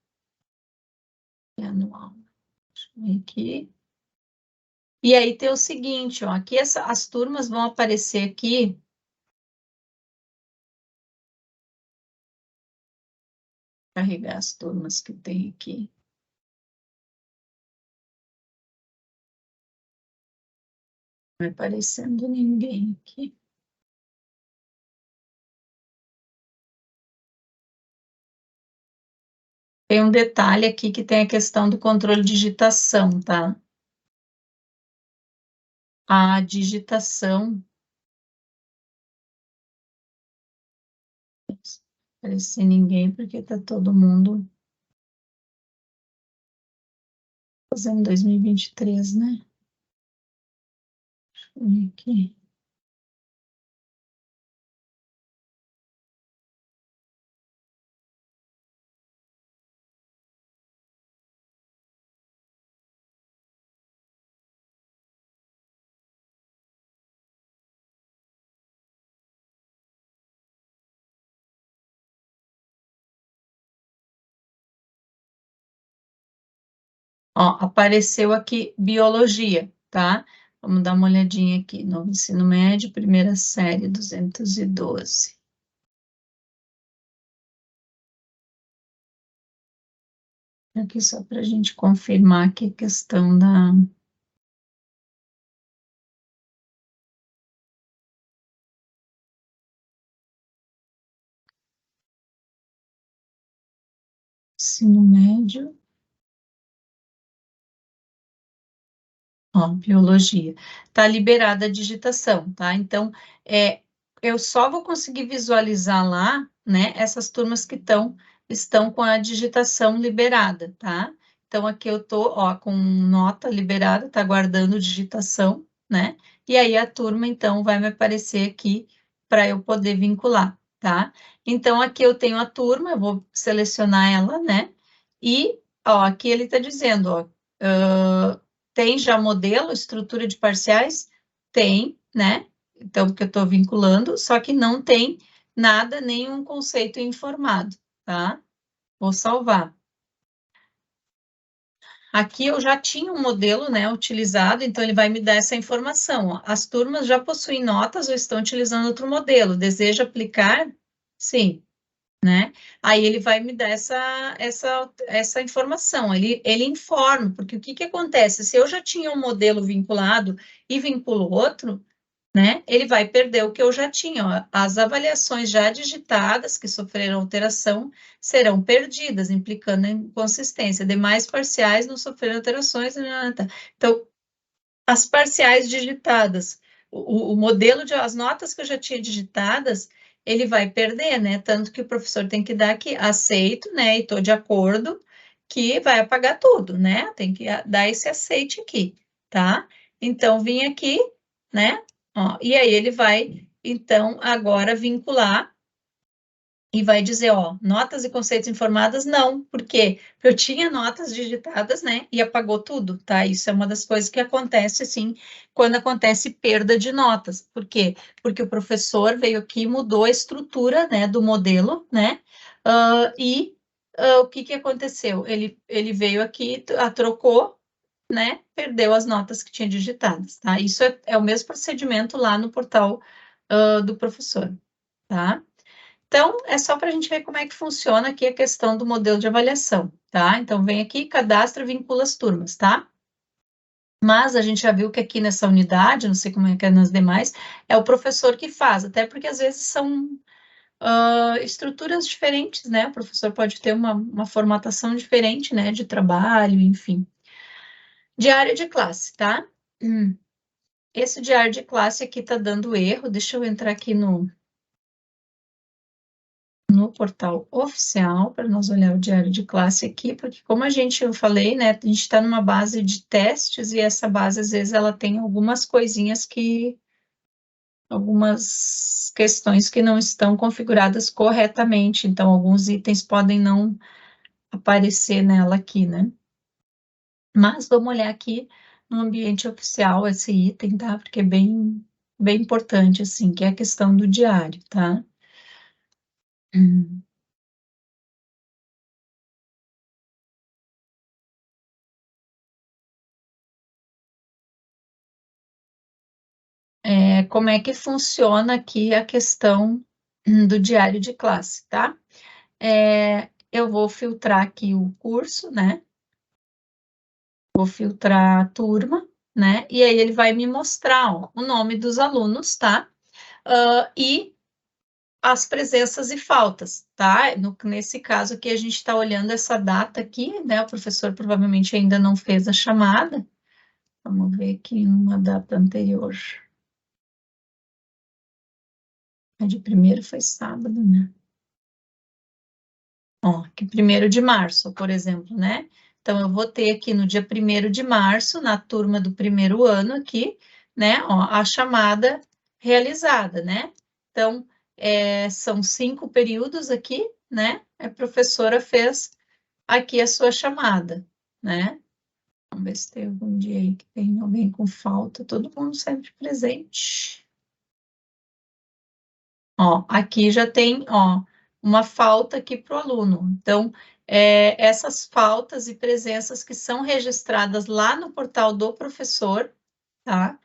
Anual. Deixa eu ver aqui. E aí tem o seguinte, ó, aqui as turmas vão aparecer aqui. Carregar as turmas que tem aqui. Não vai aparecendo ninguém aqui. Tem um detalhe aqui que tem a questão do controle de digitação, tá? A digitação. Não aparecer ninguém porque tá todo mundo fazendo 2023, né? Deixa eu ver aqui. Ó, apareceu aqui biologia, tá? Vamos dar uma olhadinha aqui no ensino médio, primeira série, 212. Aqui só para a gente confirmar aqui a questão da... Ensino médio. Ó, biologia. Tá liberada a digitação, tá? Então, eu só vou conseguir visualizar lá, né, essas turmas que estão com a digitação liberada, tá? Então, aqui eu tô, ó, com nota liberada, tá guardando digitação, né? E aí a turma, então, vai me aparecer aqui para eu poder vincular, tá? Então, aqui eu tenho a turma, eu vou selecionar ela, né? E, ó, aqui ele tá dizendo, ó, tem já modelo, estrutura de parciais? Tem, né? Então, porque eu estou vinculando, só que não tem nada, nenhum conceito informado, tá? Vou salvar. Aqui eu já tinha um modelo, né, utilizado, então ele vai me dar essa informação. Ó. As turmas já possuem notas ou estão utilizando outro modelo. Deseja aplicar? Sim. Né? Aí ele vai me dar essa informação, ele informa, porque o que que acontece? Se eu já tinha um modelo vinculado e vinculo outro, né? Ele vai perder o que eu já tinha. Ó. As avaliações já digitadas, que sofreram alteração, serão perdidas, implicando em inconsistência. Demais parciais não sofreram alterações. Então, as parciais digitadas, o modelo de as notas que eu já tinha digitadas, ele vai perder, né? Tanto que o professor tem que dar aqui, aceito, né? E estou de acordo que vai apagar tudo, né? Tem que dar esse aceite aqui, tá? Então, vim aqui, né? Ó, e aí ele vai, então, agora vincular e vai dizer, ó, notas e conceitos informadas, não, porque eu tinha notas digitadas, né, e apagou tudo, tá? Isso é uma das coisas que acontece, assim, quando acontece perda de notas. Por quê? Porque o professor veio aqui e mudou a estrutura, né, do modelo, né, o que que aconteceu? Ele veio aqui, trocou, né, perdeu as notas que tinha digitadas, tá? Isso é o mesmo procedimento lá no portal, do professor, tá? Então, é só para a gente ver como é que funciona aqui a questão do modelo de avaliação, tá? Então, vem aqui, cadastra, vincula as turmas, tá? Mas a gente já viu que aqui nessa unidade, não sei como é que é nas demais, é o professor que faz, até porque às vezes são estruturas diferentes, né? O professor pode ter uma formatação diferente, né? De trabalho, enfim. Diário de classe, tá? Esse diário de classe aqui tá dando erro, deixa eu entrar aqui no portal oficial, para nós olhar o diário de classe aqui, porque como eu falei, né, a gente está numa base de testes, e essa base, às vezes, ela tem algumas coisinhas algumas questões que não estão configuradas corretamente, então, alguns itens podem não aparecer nela aqui, né? Mas vamos olhar aqui no ambiente oficial esse item, tá? Porque é bem, bem importante, assim, que é a questão do diário, tá? Como é que funciona aqui a questão do diário de classe, tá? Eu vou filtrar aqui o curso, né? Vou filtrar a turma, né? E aí ele vai me mostrar, ó, o nome dos alunos, tá? E as presenças e faltas, tá? Nesse caso aqui, a gente está olhando essa data aqui, né? O professor provavelmente ainda não fez a chamada. Vamos ver aqui uma data anterior. A de primeiro foi sábado, né? Ó, que 1º de março, por exemplo, né? Então, eu vou ter aqui no dia 1º de março, na turma do primeiro ano aqui, né? Ó, a chamada realizada, né? Então, são 5 períodos aqui, né? A professora fez aqui a sua chamada, né? Vamos ver se tem algum dia aí que tem alguém com falta, todo mundo sempre presente. Ó, aqui já tem, ó, uma falta aqui para o aluno. Então, essas faltas e presenças que são registradas lá no portal do professor, tá?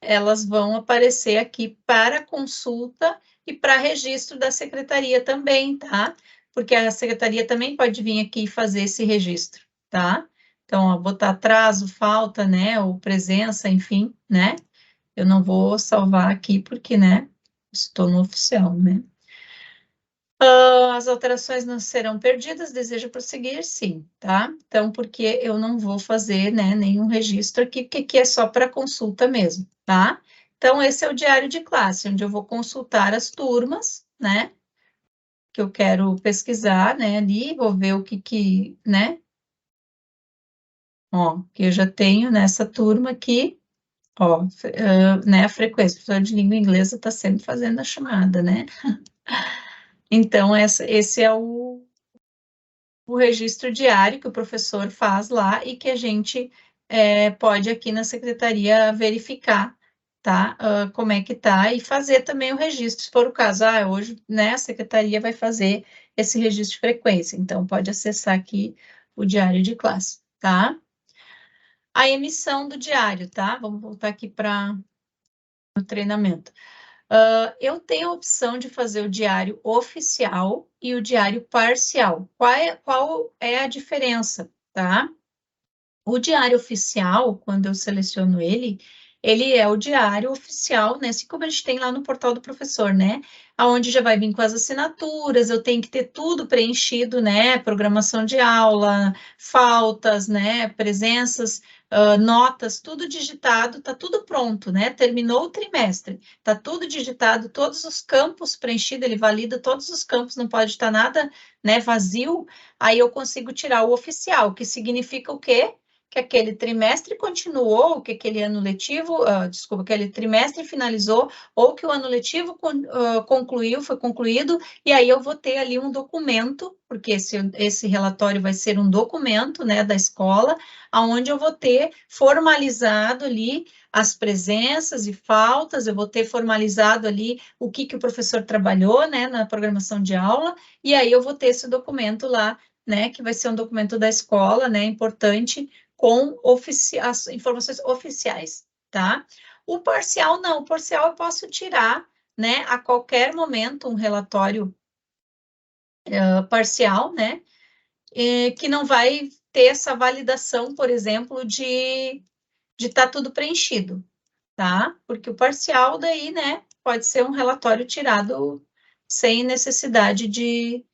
Elas vão aparecer aqui para consulta e para registro da secretaria também, tá? Porque a secretaria também pode vir aqui e fazer esse registro, tá? Então, ó, botar atraso, falta, né, ou presença, enfim, né? Eu não vou salvar aqui porque, né, estou no oficial, né? As alterações não serão perdidas, deseja prosseguir? Sim, tá? Então, porque eu não vou fazer, né, nenhum registro aqui, porque aqui é só para consulta mesmo, tá? Então, esse é o diário de classe, onde eu vou consultar as turmas, né, que eu quero pesquisar, né, ali, vou ver o que, né, ó, que eu já tenho nessa turma aqui, ó, né, a frequência, o professor de língua inglesa está sempre fazendo a chamada, né? Então, esse é o registro diário que o professor faz lá e que a gente pode aqui na secretaria verificar, tá? Como é que tá e fazer também o registro, se for o caso. Hoje, né, a secretaria vai fazer esse registro de frequência, então pode acessar aqui o diário de classe, tá? A emissão do diário, tá? Vamos voltar aqui para o treinamento. Eu tenho a opção de fazer o diário oficial e o diário parcial. Qual é a diferença, tá? O diário oficial, quando eu seleciono ele é o diário oficial, né? Assim como a gente tem lá no portal do professor, né? Aonde já vai vir com as assinaturas, eu tenho que ter tudo preenchido, né? Programação de aula, faltas, né? Presenças, notas, tudo digitado, tá tudo pronto, né? Terminou o trimestre, tá tudo digitado, todos os campos preenchidos, ele valida todos os campos, não pode estar nada, né, vazio. Aí eu consigo tirar o oficial, que significa o quê? Que aquele trimestre continuou, que aquele ano letivo, aquele trimestre finalizou, ou que o ano letivo foi concluído, e aí eu vou ter ali um documento, porque esse relatório vai ser um documento, né, da escola, onde eu vou ter formalizado ali as presenças e faltas, eu vou ter formalizado ali o que o professor trabalhou, né, na programação de aula, e aí eu vou ter esse documento lá, né, que vai ser um documento da escola, né, importante, com as informações oficiais, tá? O parcial não, o parcial eu posso tirar, né, a qualquer momento um relatório parcial, né, que não vai ter essa validação, por exemplo, de estar tudo preenchido, tá? Porque o parcial daí, né, pode ser um relatório tirado sem necessidade de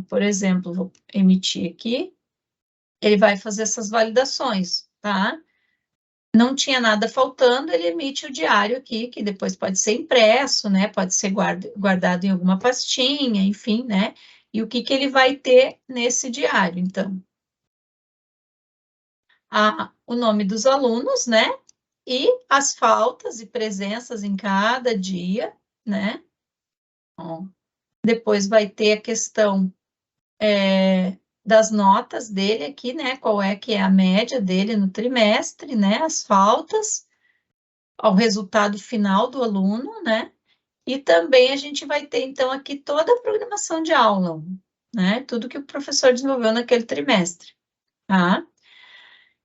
por exemplo, vou emitir aqui, ele vai fazer essas validações, tá? Não tinha nada faltando, ele emite o diário aqui, que depois pode ser impresso, né? Pode ser guardado em alguma pastinha, enfim, né? E o que ele vai ter nesse diário, então? O nome dos alunos, né? E as faltas e presenças em cada dia, né? Bom, depois vai ter a questão das notas dele aqui, né? Qual é que é a média dele no trimestre, né? As faltas, ao resultado final do aluno, né? E também a gente vai ter, então, aqui toda a programação de aula, né? Tudo que o professor desenvolveu naquele trimestre, tá?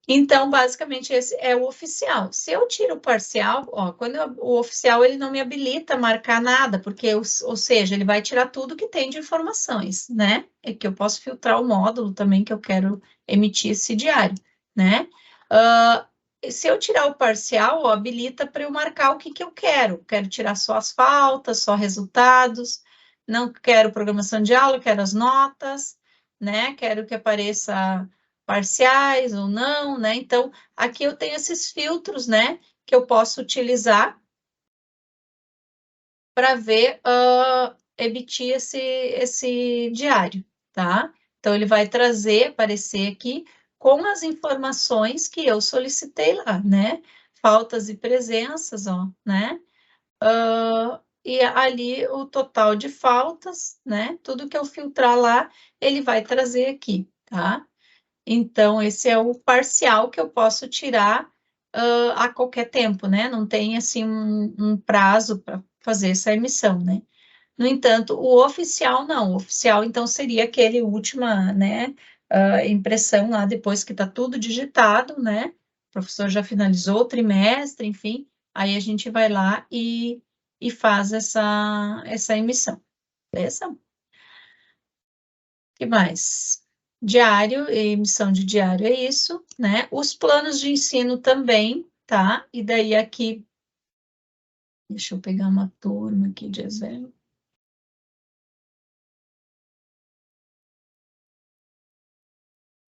Então, basicamente, esse é o oficial. Se eu tiro o parcial, ó, o oficial ele não me habilita a marcar nada, porque, ou seja, ele vai tirar tudo que tem de informações, né? É que eu posso filtrar o módulo também que eu quero emitir esse diário, né? Se eu tirar o parcial, ó, habilita para eu marcar o que eu quero. Quero tirar só as faltas, só resultados, não quero programação de aula, quero as notas, né? Quero que apareça parciais ou não, né? Então, aqui eu tenho esses filtros, né, que eu posso utilizar para ver, emitir esse diário, tá? Então, ele vai aparecer aqui com as informações que eu solicitei lá, né? Faltas e presenças, ó, né? E ali o total de faltas, né? Tudo que eu filtrar lá, ele vai trazer aqui, tá? Então, esse é o parcial que eu posso tirar a qualquer tempo, né? Não tem, assim, um prazo fazer essa emissão, né? No entanto, o oficial não. O oficial, então, seria aquele última, né, impressão lá depois que está tudo digitado, né? O professor já finalizou o trimestre, enfim, aí a gente vai lá e faz essa emissão. Beleza? O que mais? Diário, emissão de diário é isso, né? Os planos de ensino também, tá? E daí aqui, deixa eu pegar uma turma aqui de exemplo.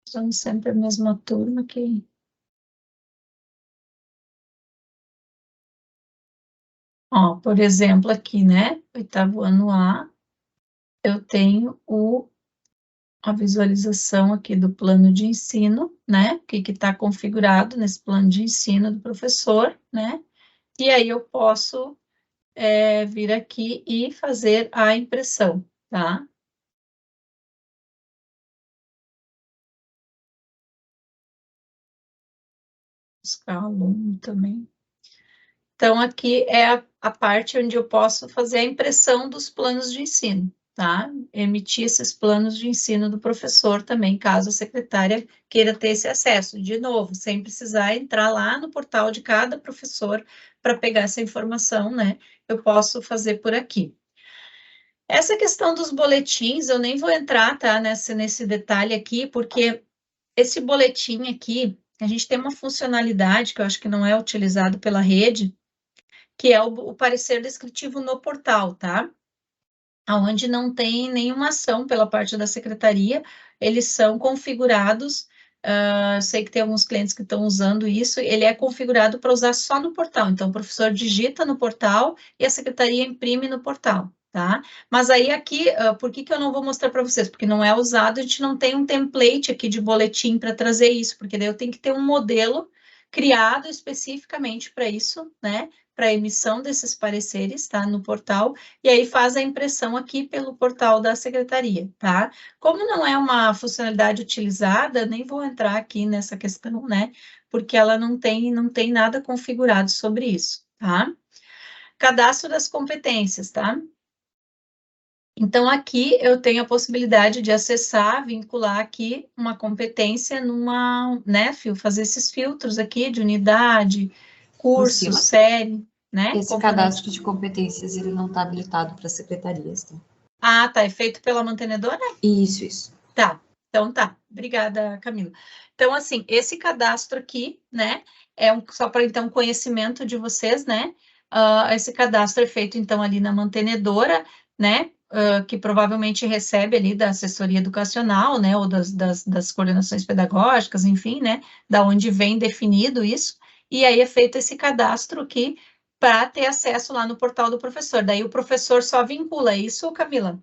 Usando sempre a mesma turma que... Ó, por exemplo, aqui, né? Oitavo ano A, eu tenho a visualização aqui do plano de ensino, né? O que está configurado nesse plano de ensino do professor, né? E aí eu posso vir aqui e fazer a impressão, tá? Buscar aluno também. Então, aqui é a parte onde eu posso fazer a impressão dos planos de ensino, tá? Emitir esses planos de ensino do professor também, caso a secretária queira ter esse acesso. De novo, sem precisar entrar lá no portal de cada professor para pegar essa informação, né? Eu posso fazer por aqui. Essa questão dos boletins, eu nem vou entrar, tá, nesse detalhe aqui, porque esse boletim aqui, a gente tem uma funcionalidade que eu acho que não é utilizado pela rede, que é o parecer descritivo no portal, tá? Onde não tem nenhuma ação pela parte da secretaria, eles são configurados, sei que tem alguns clientes que estão usando isso, ele é configurado para usar só no portal, então o professor digita no portal e a secretaria imprime no portal, tá? Mas aí aqui, por que eu não vou mostrar para vocês? Porque não é usado, a gente não tem um template aqui de boletim para trazer isso, porque daí eu tenho que ter um modelo criado especificamente para isso, né? Para emissão desses pareceres, tá? No portal, e aí faz a impressão aqui pelo portal da secretaria, tá? Como não é uma funcionalidade utilizada, nem vou entrar aqui nessa questão, né? Porque ela não tem nada configurado sobre isso, tá? Cadastro das competências, tá? Então, aqui eu tenho a possibilidade de acessar, vincular aqui uma competência numa, né, fazer esses filtros aqui de unidade, curso, Lucila, série, né? esse cadastro de competências, ele não está habilitado para secretarias, tá? Ah, tá, é feito pela mantenedora? Isso. Tá, então tá. Obrigada, Camila. Então, assim, esse cadastro aqui, né, só para, então, conhecimento de vocês, né, esse cadastro é feito, então, ali na mantenedora, né, que provavelmente recebe ali da assessoria educacional, né, ou das coordenações pedagógicas, enfim, né, da onde vem definido isso, e aí é feito esse cadastro aqui para ter acesso lá no portal do professor. Daí o professor só vincula isso, Camila?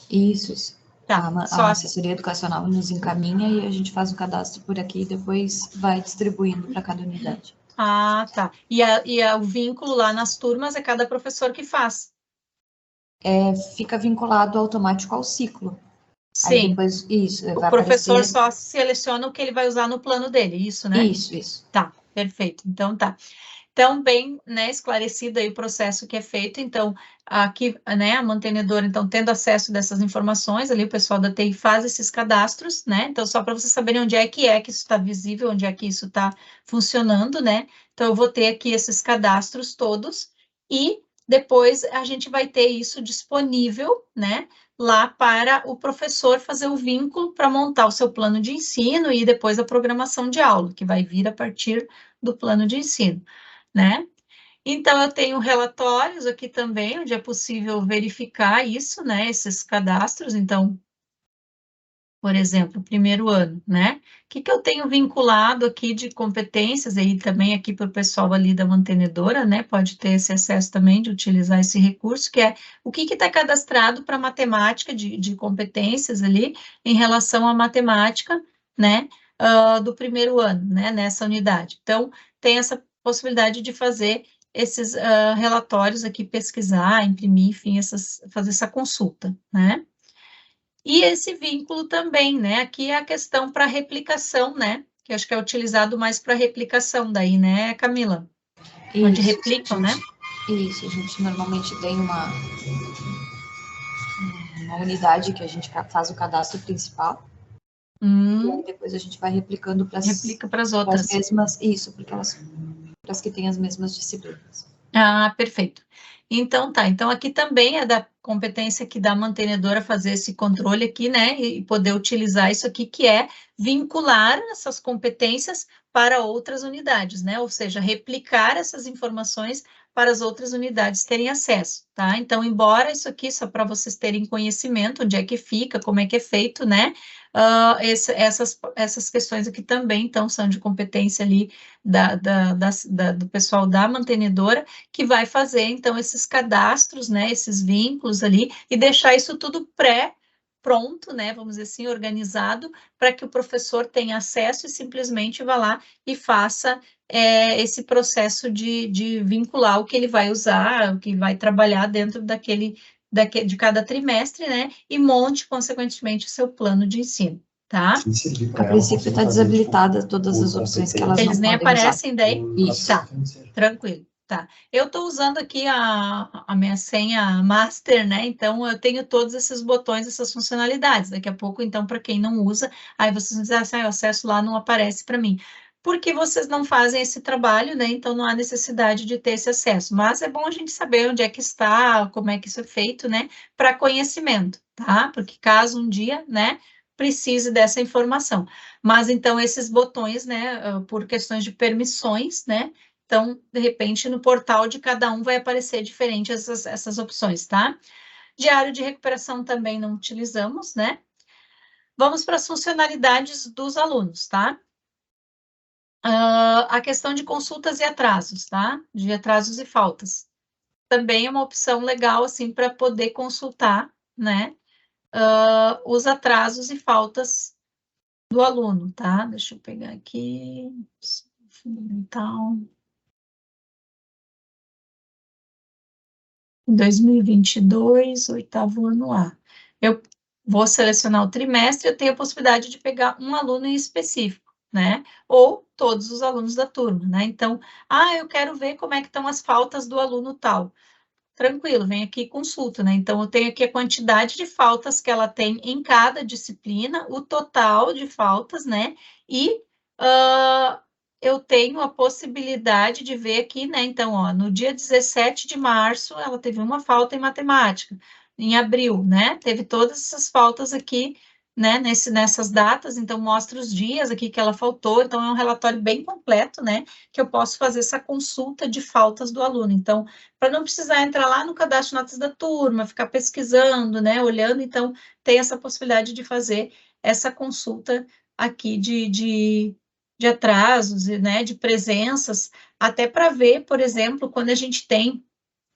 Isso. Tá, A assessoria educacional nos encaminha e a gente faz o cadastro por aqui e depois vai distribuindo para cada unidade. Ah, tá. E o vínculo lá nas turmas é cada professor que faz? Fica vinculado automático ao ciclo. Sim. Aí depois, isso, O vai professor aparecer... só seleciona o que ele vai usar no plano dele, isso, né? Isso. Tá, perfeito. Então, tá. Então, bem, né, esclarecido aí o processo que é feito, então, aqui, né, a mantenedora, então, tendo acesso dessas informações, ali o pessoal da TI faz esses cadastros, né, então, só para vocês saberem onde é que isso está visível, onde é que isso está funcionando, né, então, eu vou ter aqui esses cadastros todos, e depois a gente vai ter isso disponível, né, lá para o professor fazer o vínculo para montar o seu plano de ensino e depois a programação de aula, que vai vir a partir do plano de ensino, né? Então, eu tenho relatórios aqui também, onde é possível verificar isso, né? Esses cadastros. Então, por exemplo, primeiro ano, né? O que eu tenho vinculado aqui de competências, aí também aqui para o pessoal ali da mantenedora, né? Pode ter esse acesso também de utilizar esse recurso, que é o que está cadastrado para matemática de competências ali em relação à matemática, né? Do primeiro ano, né? Nessa unidade. Então, tem essa possibilidade de fazer esses relatórios aqui, pesquisar, imprimir, enfim, fazer essa consulta, né? E esse vínculo também, né? Aqui é a questão para replicação, né? Que acho que é utilizado mais para replicação daí, né, Camila? Onde replicam, né? Isso, a gente normalmente tem uma unidade que a gente faz o cadastro principal. E aí depois a gente vai replicando para as outras. Mesmas, isso, porque elas para as que têm as mesmas disciplinas. Ah, perfeito. Então tá, então aqui também é da competência aqui da mantenedora fazer esse controle aqui, né, e poder utilizar isso aqui, que é vincular essas competências para outras unidades, né, ou seja, replicar essas informações para as outras unidades terem acesso, tá? Então, embora isso aqui, só para vocês terem conhecimento, onde é que fica, como é que é feito, né, essas questões aqui também, então, são de competência ali do pessoal da mantenedora, que vai fazer, então, esses cadastros, né, esses vínculos ali, e deixar isso tudo pronto, né, vamos dizer assim, organizado, para que o professor tenha acesso e simplesmente vá lá e faça esse processo de vincular o que ele vai usar, o que vai trabalhar dentro de cada trimestre, né, e monte, consequentemente, o seu plano de ensino, tá? A princípio está desabilitada todas as opções que elas Eles não nem podem aparecem usar. daí? Isso. Tá, tranquilo. Tá, eu estou usando aqui a minha senha master, né? Então eu tenho todos esses botões, essas funcionalidades. Daqui a pouco, então, para quem não usa, aí vocês vão dizer assim, o acesso lá não aparece para mim. Porque vocês não fazem esse trabalho, né? Então não há necessidade de ter esse acesso. Mas é bom a gente saber onde é que está, como é que isso é feito, né? Para conhecimento, tá? Porque caso um dia, né, precise dessa informação. Mas então esses botões, né, por questões de permissões, né? Então, de repente, no portal de cada um vai aparecer diferente essas opções, tá? Diário de recuperação também não utilizamos, né? Vamos para as funcionalidades dos alunos, tá? A questão de consultas e atrasos, tá? De atrasos e faltas. Também é uma opção legal, assim, para poder consultar, né? Os atrasos e faltas do aluno, tá? Deixa eu pegar aqui. Fundamental. 2022, oitavo ano A. Eu vou selecionar o trimestre, eu tenho a possibilidade de pegar um aluno em específico, né? Ou todos os alunos da turma, né? Então, eu quero ver como é que estão as faltas do aluno tal. Tranquilo, vem aqui e consulta, né? Então, eu tenho aqui a quantidade de faltas que ela tem em cada disciplina, o total de faltas, né? E eu tenho a possibilidade de ver aqui, né? Então, ó, no dia 17 de março, ela teve uma falta em matemática. Em abril, né? Teve todas essas faltas aqui, né? Nessas datas, então mostra os dias aqui que ela faltou. Então, é um relatório bem completo, né? Que eu posso fazer essa consulta de faltas do aluno. Então, para não precisar entrar lá no cadastro de notas da turma, ficar pesquisando, né? Olhando, então, tem essa possibilidade de fazer essa consulta aqui de atrasos, né, de presenças, até para ver, por exemplo, quando a gente tem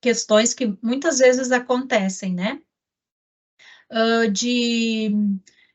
questões que muitas vezes acontecem, né, de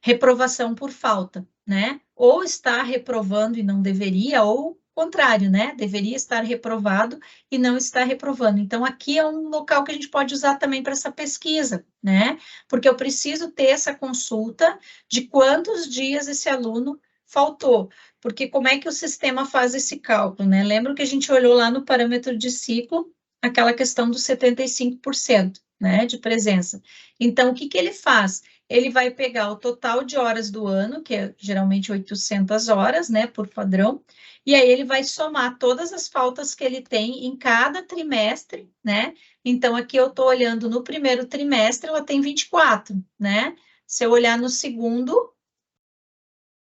reprovação por falta, né, ou está reprovando e não deveria, ou contrário, né, deveria estar reprovado e não está reprovando. Então, aqui é um local que a gente pode usar também para essa pesquisa, né, porque eu preciso ter essa consulta de quantos dias esse aluno faltou, porque como é que o sistema faz esse cálculo, né? Lembra que a gente olhou lá no parâmetro de ciclo, aquela questão dos 75%, né, de presença. Então, o que que ele faz? Ele vai pegar o total de horas do ano, que é geralmente 800 horas, né, por padrão, e aí ele vai somar todas as faltas que ele tem em cada trimestre, né? Então, aqui eu estou olhando no primeiro trimestre, ela tem 24, né? Se eu olhar no segundo,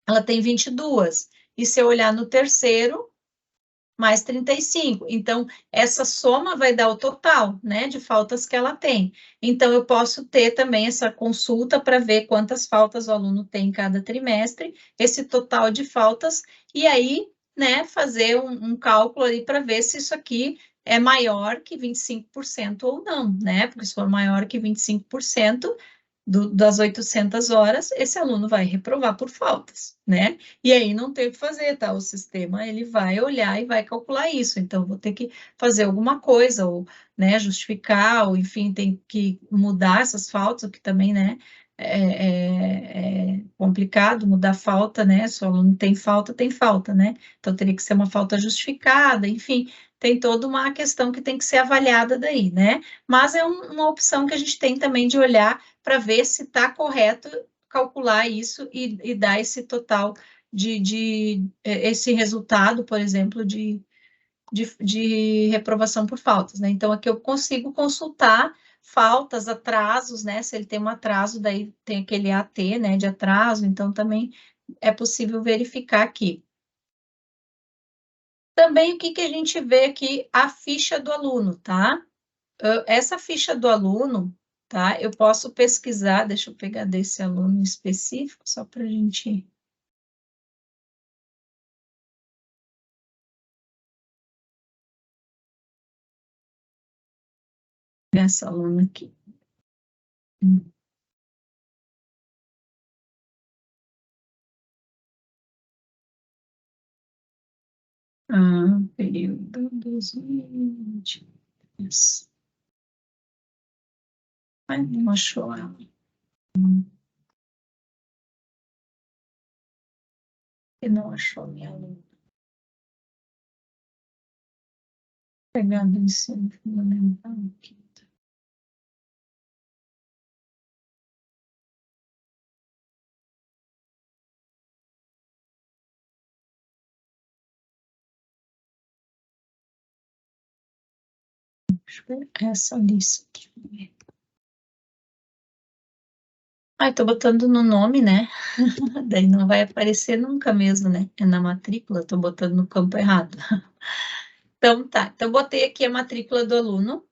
ela tem 22. E se eu olhar no terceiro, mais 35. Então, essa soma vai dar o total, né, de faltas que ela tem. Então, eu posso ter também essa consulta para ver quantas faltas o aluno tem em cada trimestre, esse total de faltas, e aí, né, fazer um cálculo ali para ver se isso aqui é maior que 25% ou não, né, porque se for maior que 25%, das 800 horas, esse aluno vai reprovar por faltas, né? E aí não tem o que fazer, tá? O sistema, ele vai olhar e vai calcular isso. Então, vou ter que fazer alguma coisa, ou, né, justificar, ou, enfim, tem que mudar essas faltas, o que também, né, é complicado mudar falta, né? Se o aluno tem falta, né? Então, teria que ser uma falta justificada, enfim, tem toda uma questão que tem que ser avaliada daí, né? Mas é uma opção que a gente tem também de olhar para ver se está correto calcular isso e dar esse total esse resultado, por exemplo, de reprovação por faltas, né? Então, aqui eu consigo consultar faltas, atrasos, né? Se ele tem um atraso, daí tem aquele AT, né, de atraso, então também é possível verificar aqui. Também o que a gente vê aqui, a ficha do aluno, tá? Essa ficha do aluno, tá? Eu posso pesquisar, deixa eu pegar desse aluno específico, só para a gente... Essa aluna aqui. Período 2020. Ai, não achou ela. E não achou minha aluna. Pegando o ensino fundamental aqui. Deixa eu ver essa lista aqui. Ai, tô botando no nome, né? Daí não vai aparecer nunca mesmo, né? É na matrícula, tô botando no campo errado. Então, tá. Então, botei aqui a matrícula do aluno,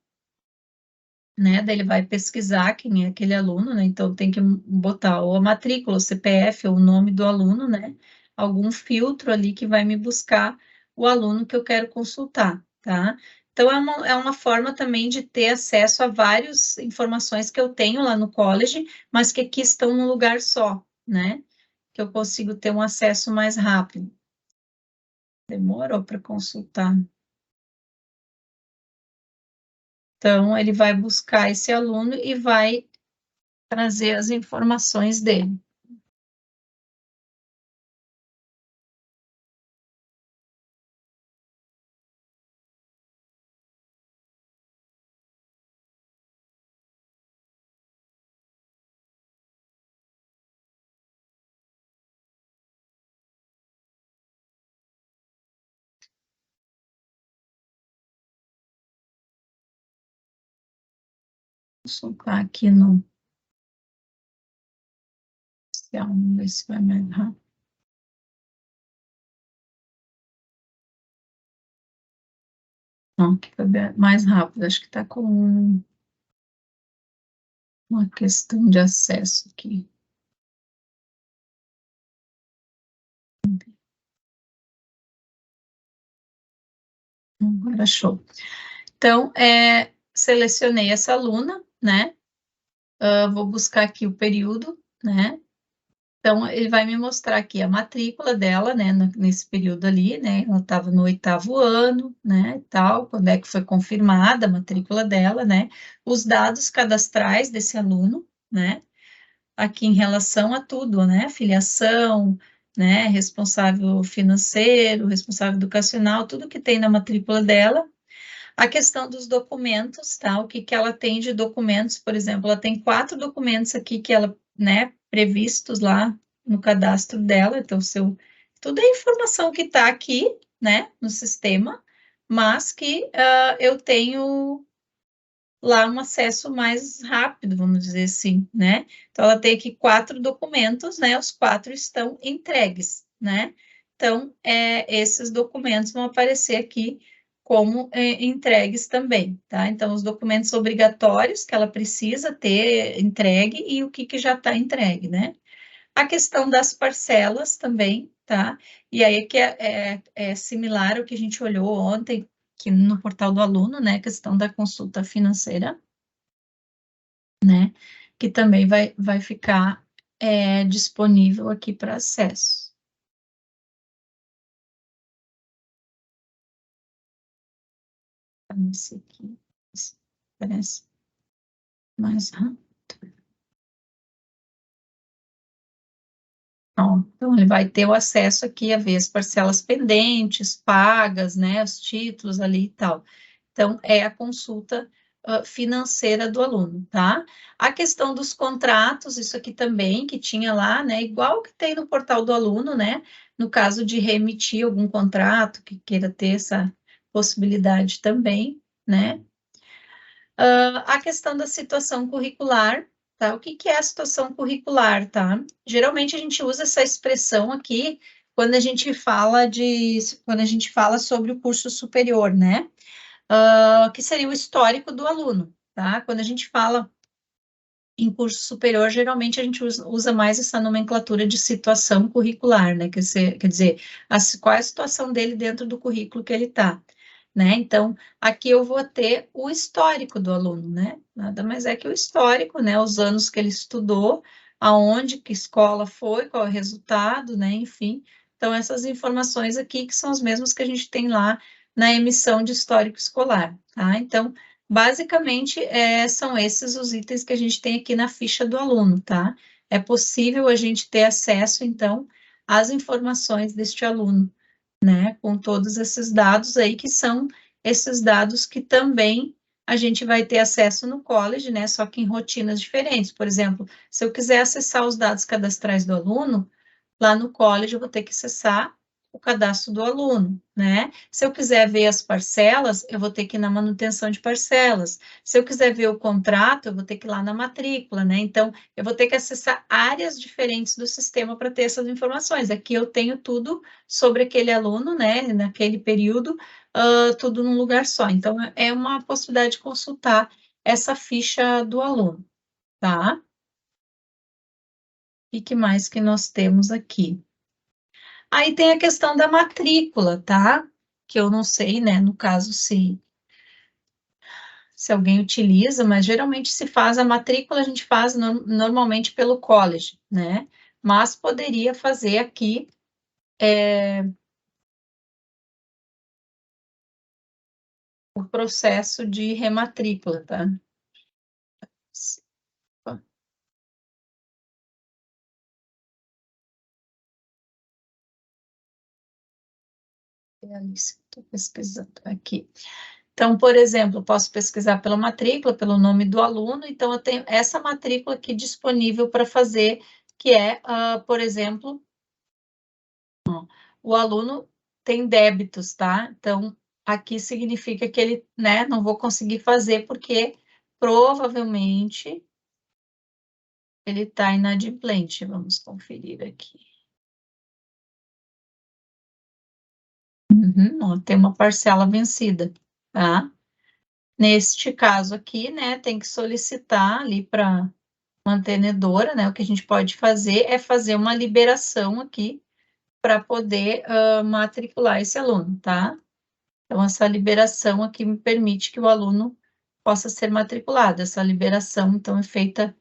né? Daí ele vai pesquisar quem é aquele aluno, né? Então, tem que botar ou a matrícula, o CPF, ou o nome do aluno, né? Algum filtro ali que vai me buscar o aluno que eu quero consultar, tá? Então, é uma forma também de ter acesso a várias informações que eu tenho lá no college, mas que aqui estão num lugar só, né? Que eu consigo ter um acesso mais rápido. Demorou para consultar. Então, ele vai buscar esse aluno e vai trazer as informações dele. Vou soltar aqui no... Vamos ver se vai mais rápido. Não, que foi mais rápido. Acho que está com uma questão de acesso aqui. Agora, show. Então, selecionei essa aluna, né? Vou buscar aqui o período, né? Então, ele vai me mostrar aqui a matrícula dela, né, nesse período ali, né, ela estava no 8º ano, né, e tal, quando é que foi confirmada a matrícula dela, né, os dados cadastrais desse aluno, né, aqui em relação a tudo, né, filiação, né, responsável financeiro, responsável educacional, tudo que tem na matrícula dela, a questão dos documentos, tá? O que que ela tem de documentos, por exemplo, ela tem 4 documentos aqui que ela, né, previstos lá no cadastro dela, então toda a informação que está aqui, né, no sistema, mas que eu tenho lá um acesso mais rápido, vamos dizer assim, né? Então, ela tem aqui 4 documentos, né? Os 4 estão entregues, né? Então, esses documentos vão aparecer aqui como entregues também, tá? Então, os documentos obrigatórios que ela precisa ter entregue e o que já está entregue, né? A questão das parcelas também, tá? E aí que é similar ao que a gente olhou ontem, que no portal do aluno, né? A questão da consulta financeira, né? Que também vai ficar disponível aqui para acesso. Esse aqui, esse parece mais rápido. Ó, então, ele vai ter o acesso aqui a ver as parcelas pendentes, pagas, né, os títulos ali e tal. Então, é a consulta financeira do aluno, tá? A questão dos contratos, isso aqui também, que tinha lá, né, igual que tem no portal do aluno, né, no caso de reemitir algum contrato, que queira ter essa possibilidade também, né? A questão da situação curricular, tá? O que é a situação curricular, tá? Geralmente a gente usa essa expressão aqui quando a gente fala sobre o curso superior, né? Que seria o histórico do aluno, tá? Quando a gente fala em curso superior, geralmente a gente usa mais essa nomenclatura de situação curricular, né? Quer dizer, qual é a situação dele dentro do currículo que ele está, né? Então, aqui eu vou ter o histórico do aluno, né? Nada mais é que o histórico, né? Os anos que ele estudou, aonde, que escola foi, qual é o resultado, né? Enfim, então essas informações aqui que são as mesmas que a gente tem lá na emissão de histórico escolar, tá? Então, basicamente, são esses os itens que a gente tem aqui na ficha do aluno, tá? É possível a gente ter acesso, então, às informações deste aluno, né? Com todos esses dados aí, que são esses dados que também a gente vai ter acesso no college, né? Só que em rotinas diferentes. Por exemplo, se eu quiser acessar os dados cadastrais do aluno, lá no college eu vou ter que acessar o cadastro do aluno, né? Se eu quiser ver as parcelas, eu vou ter que ir na manutenção de parcelas. Se eu quiser ver o contrato, eu vou ter que ir lá na matrícula, né? Então, eu vou ter que acessar áreas diferentes do sistema para ter essas informações. Aqui eu tenho tudo sobre aquele aluno, né? Naquele período, tudo num lugar só. Então, é uma possibilidade de consultar essa ficha do aluno, tá? E que mais que nós temos aqui? Aí tem a questão da matrícula, tá? Que eu não sei, né, no caso, se alguém utiliza, mas geralmente se faz a matrícula, a gente faz normalmente pelo college, né? Mas poderia fazer aqui o processo de rematrícula, tá? Estou pesquisando aqui. Então, por exemplo, eu posso pesquisar pela matrícula, pelo nome do aluno, então eu tenho essa matrícula aqui disponível para fazer, que é, por exemplo, o aluno tem débitos, tá? Então, aqui significa que ele, né, não vou conseguir fazer porque provavelmente ele está inadimplente. Vamos conferir aqui. Ó, tem uma parcela vencida, tá? Neste caso aqui, né, tem que solicitar ali para mantenedora, né? O que a gente pode fazer é fazer uma liberação aqui para poder matricular esse aluno, tá? Então, essa liberação aqui me permite que o aluno possa ser matriculado. Essa liberação, então, é feita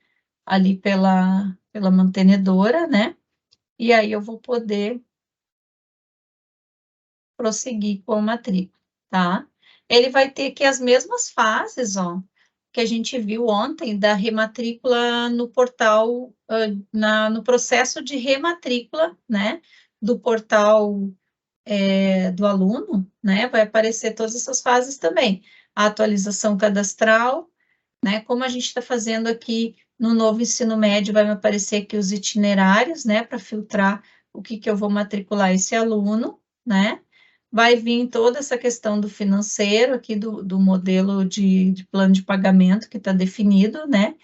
ali pela mantenedora, né? E aí eu vou poder prosseguir com a matrícula, tá? Ele vai ter aqui as mesmas fases, ó, que a gente viu ontem da rematrícula no portal, no processo de rematrícula, né? Do portal do aluno, né? Vai aparecer todas essas fases também. A atualização cadastral, né? Como a gente está fazendo aqui no novo ensino médio, vai me aparecer aqui os itinerários, né? Para filtrar o que eu vou matricular esse aluno, né? Vai vir toda essa questão do financeiro aqui, do modelo de plano de pagamento que está definido, né?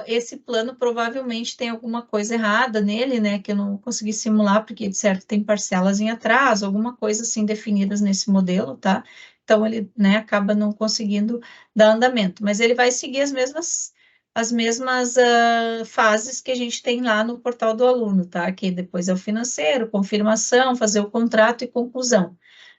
Esse plano provavelmente tem alguma coisa errada nele, né, que eu não consegui simular, porque de certo tem parcelas em atraso, alguma coisa assim definidas nesse modelo, tá? Então ele, né, acaba não conseguindo dar andamento, mas ele vai seguir as mesmas fases que a gente tem lá no portal do aluno, tá? Que depois é o financeiro, confirmação, fazer o contrato e conclusão,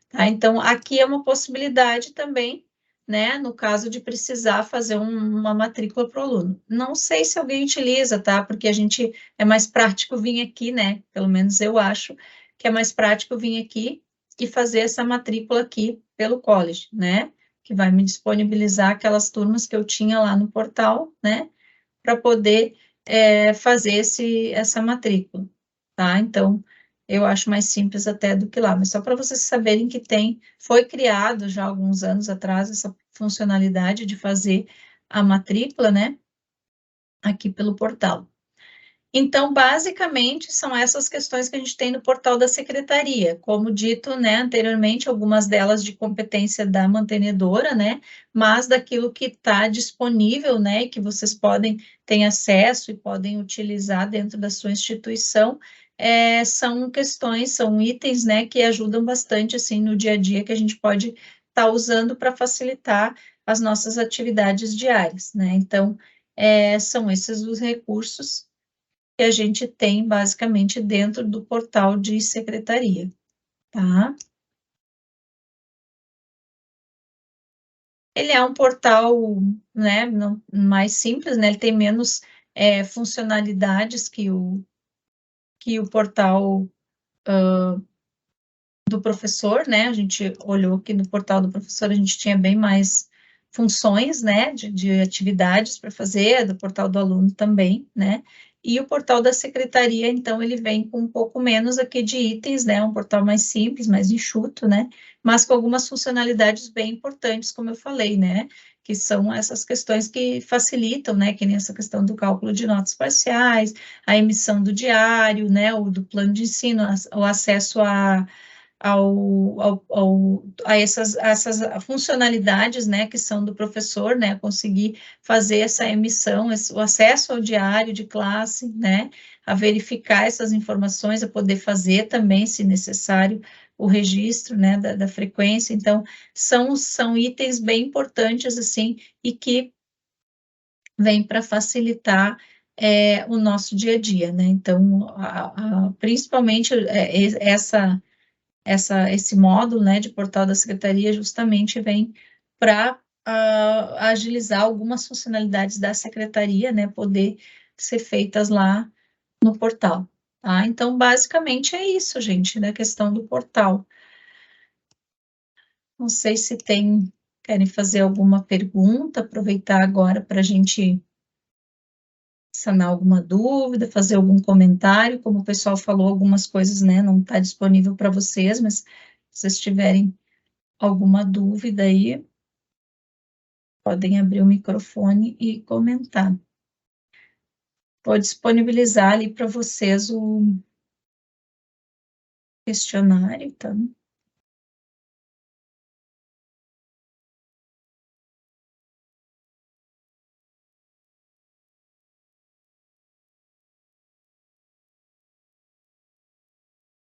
tá? Então aqui é uma possibilidade também, né, no caso de precisar fazer uma matrícula para o aluno. Não sei se alguém utiliza, tá? Porque a gente é mais prático vir aqui, né? Pelo menos eu acho que é mais prático vir aqui e fazer essa matrícula aqui pelo college, né? Que vai me disponibilizar aquelas turmas que eu tinha lá no portal, né? Para poder fazer essa matrícula. tá? Então, eu acho mais simples até do que lá, mas só para vocês saberem que foi criado já há alguns anos atrás essa funcionalidade de fazer a matrícula, né, aqui pelo portal. Então, basicamente, são essas questões que a gente tem no portal da secretaria. Como dito, né, anteriormente, algumas delas de competência da mantenedora, né, mas daquilo que está disponível, né, que vocês podem ter acesso e podem utilizar dentro da sua instituição, são questões, são itens, né, que ajudam bastante, assim, no dia a dia, que a gente pode estar usando para facilitar as nossas atividades diárias, né. Então, são esses os recursos que a gente tem basicamente dentro do portal de secretaria, tá? Ele é um portal, né, mais simples, né, ele tem menos funcionalidades que o portal do professor, né, a gente olhou que no portal do professor a gente tinha bem mais funções, né, de atividades para fazer, do portal do aluno também, né, e o portal da secretaria, então, ele vem com um pouco menos aqui de itens, né, um portal mais simples, mais enxuto, né, mas com algumas funcionalidades bem importantes, como eu falei, né, que são essas questões que facilitam, né, que nem essa questão do cálculo de notas parciais, a emissão do diário, né, ou do plano de ensino, o acesso a essas funcionalidades, né, que são do professor, né, conseguir fazer essa emissão, o acesso ao diário de classe, né, a verificar essas informações, a poder fazer também, se necessário, o registro, né, da frequência. Então, são itens bem importantes, assim, e que vêm para facilitar o nosso dia a dia, né, então, principalmente esse módulo, né, de portal da secretaria justamente vem para agilizar algumas funcionalidades da secretaria, né, poder ser feitas lá no portal, tá? Então, basicamente é isso, gente, da questão do portal. Não sei se querem fazer alguma pergunta, aproveitar agora para a gente sanar alguma dúvida, fazer algum comentário, como o pessoal falou, algumas coisas, né, não está disponível para vocês, mas se vocês tiverem alguma dúvida aí, podem abrir o microfone e comentar. Vou disponibilizar ali para vocês o questionário, tá?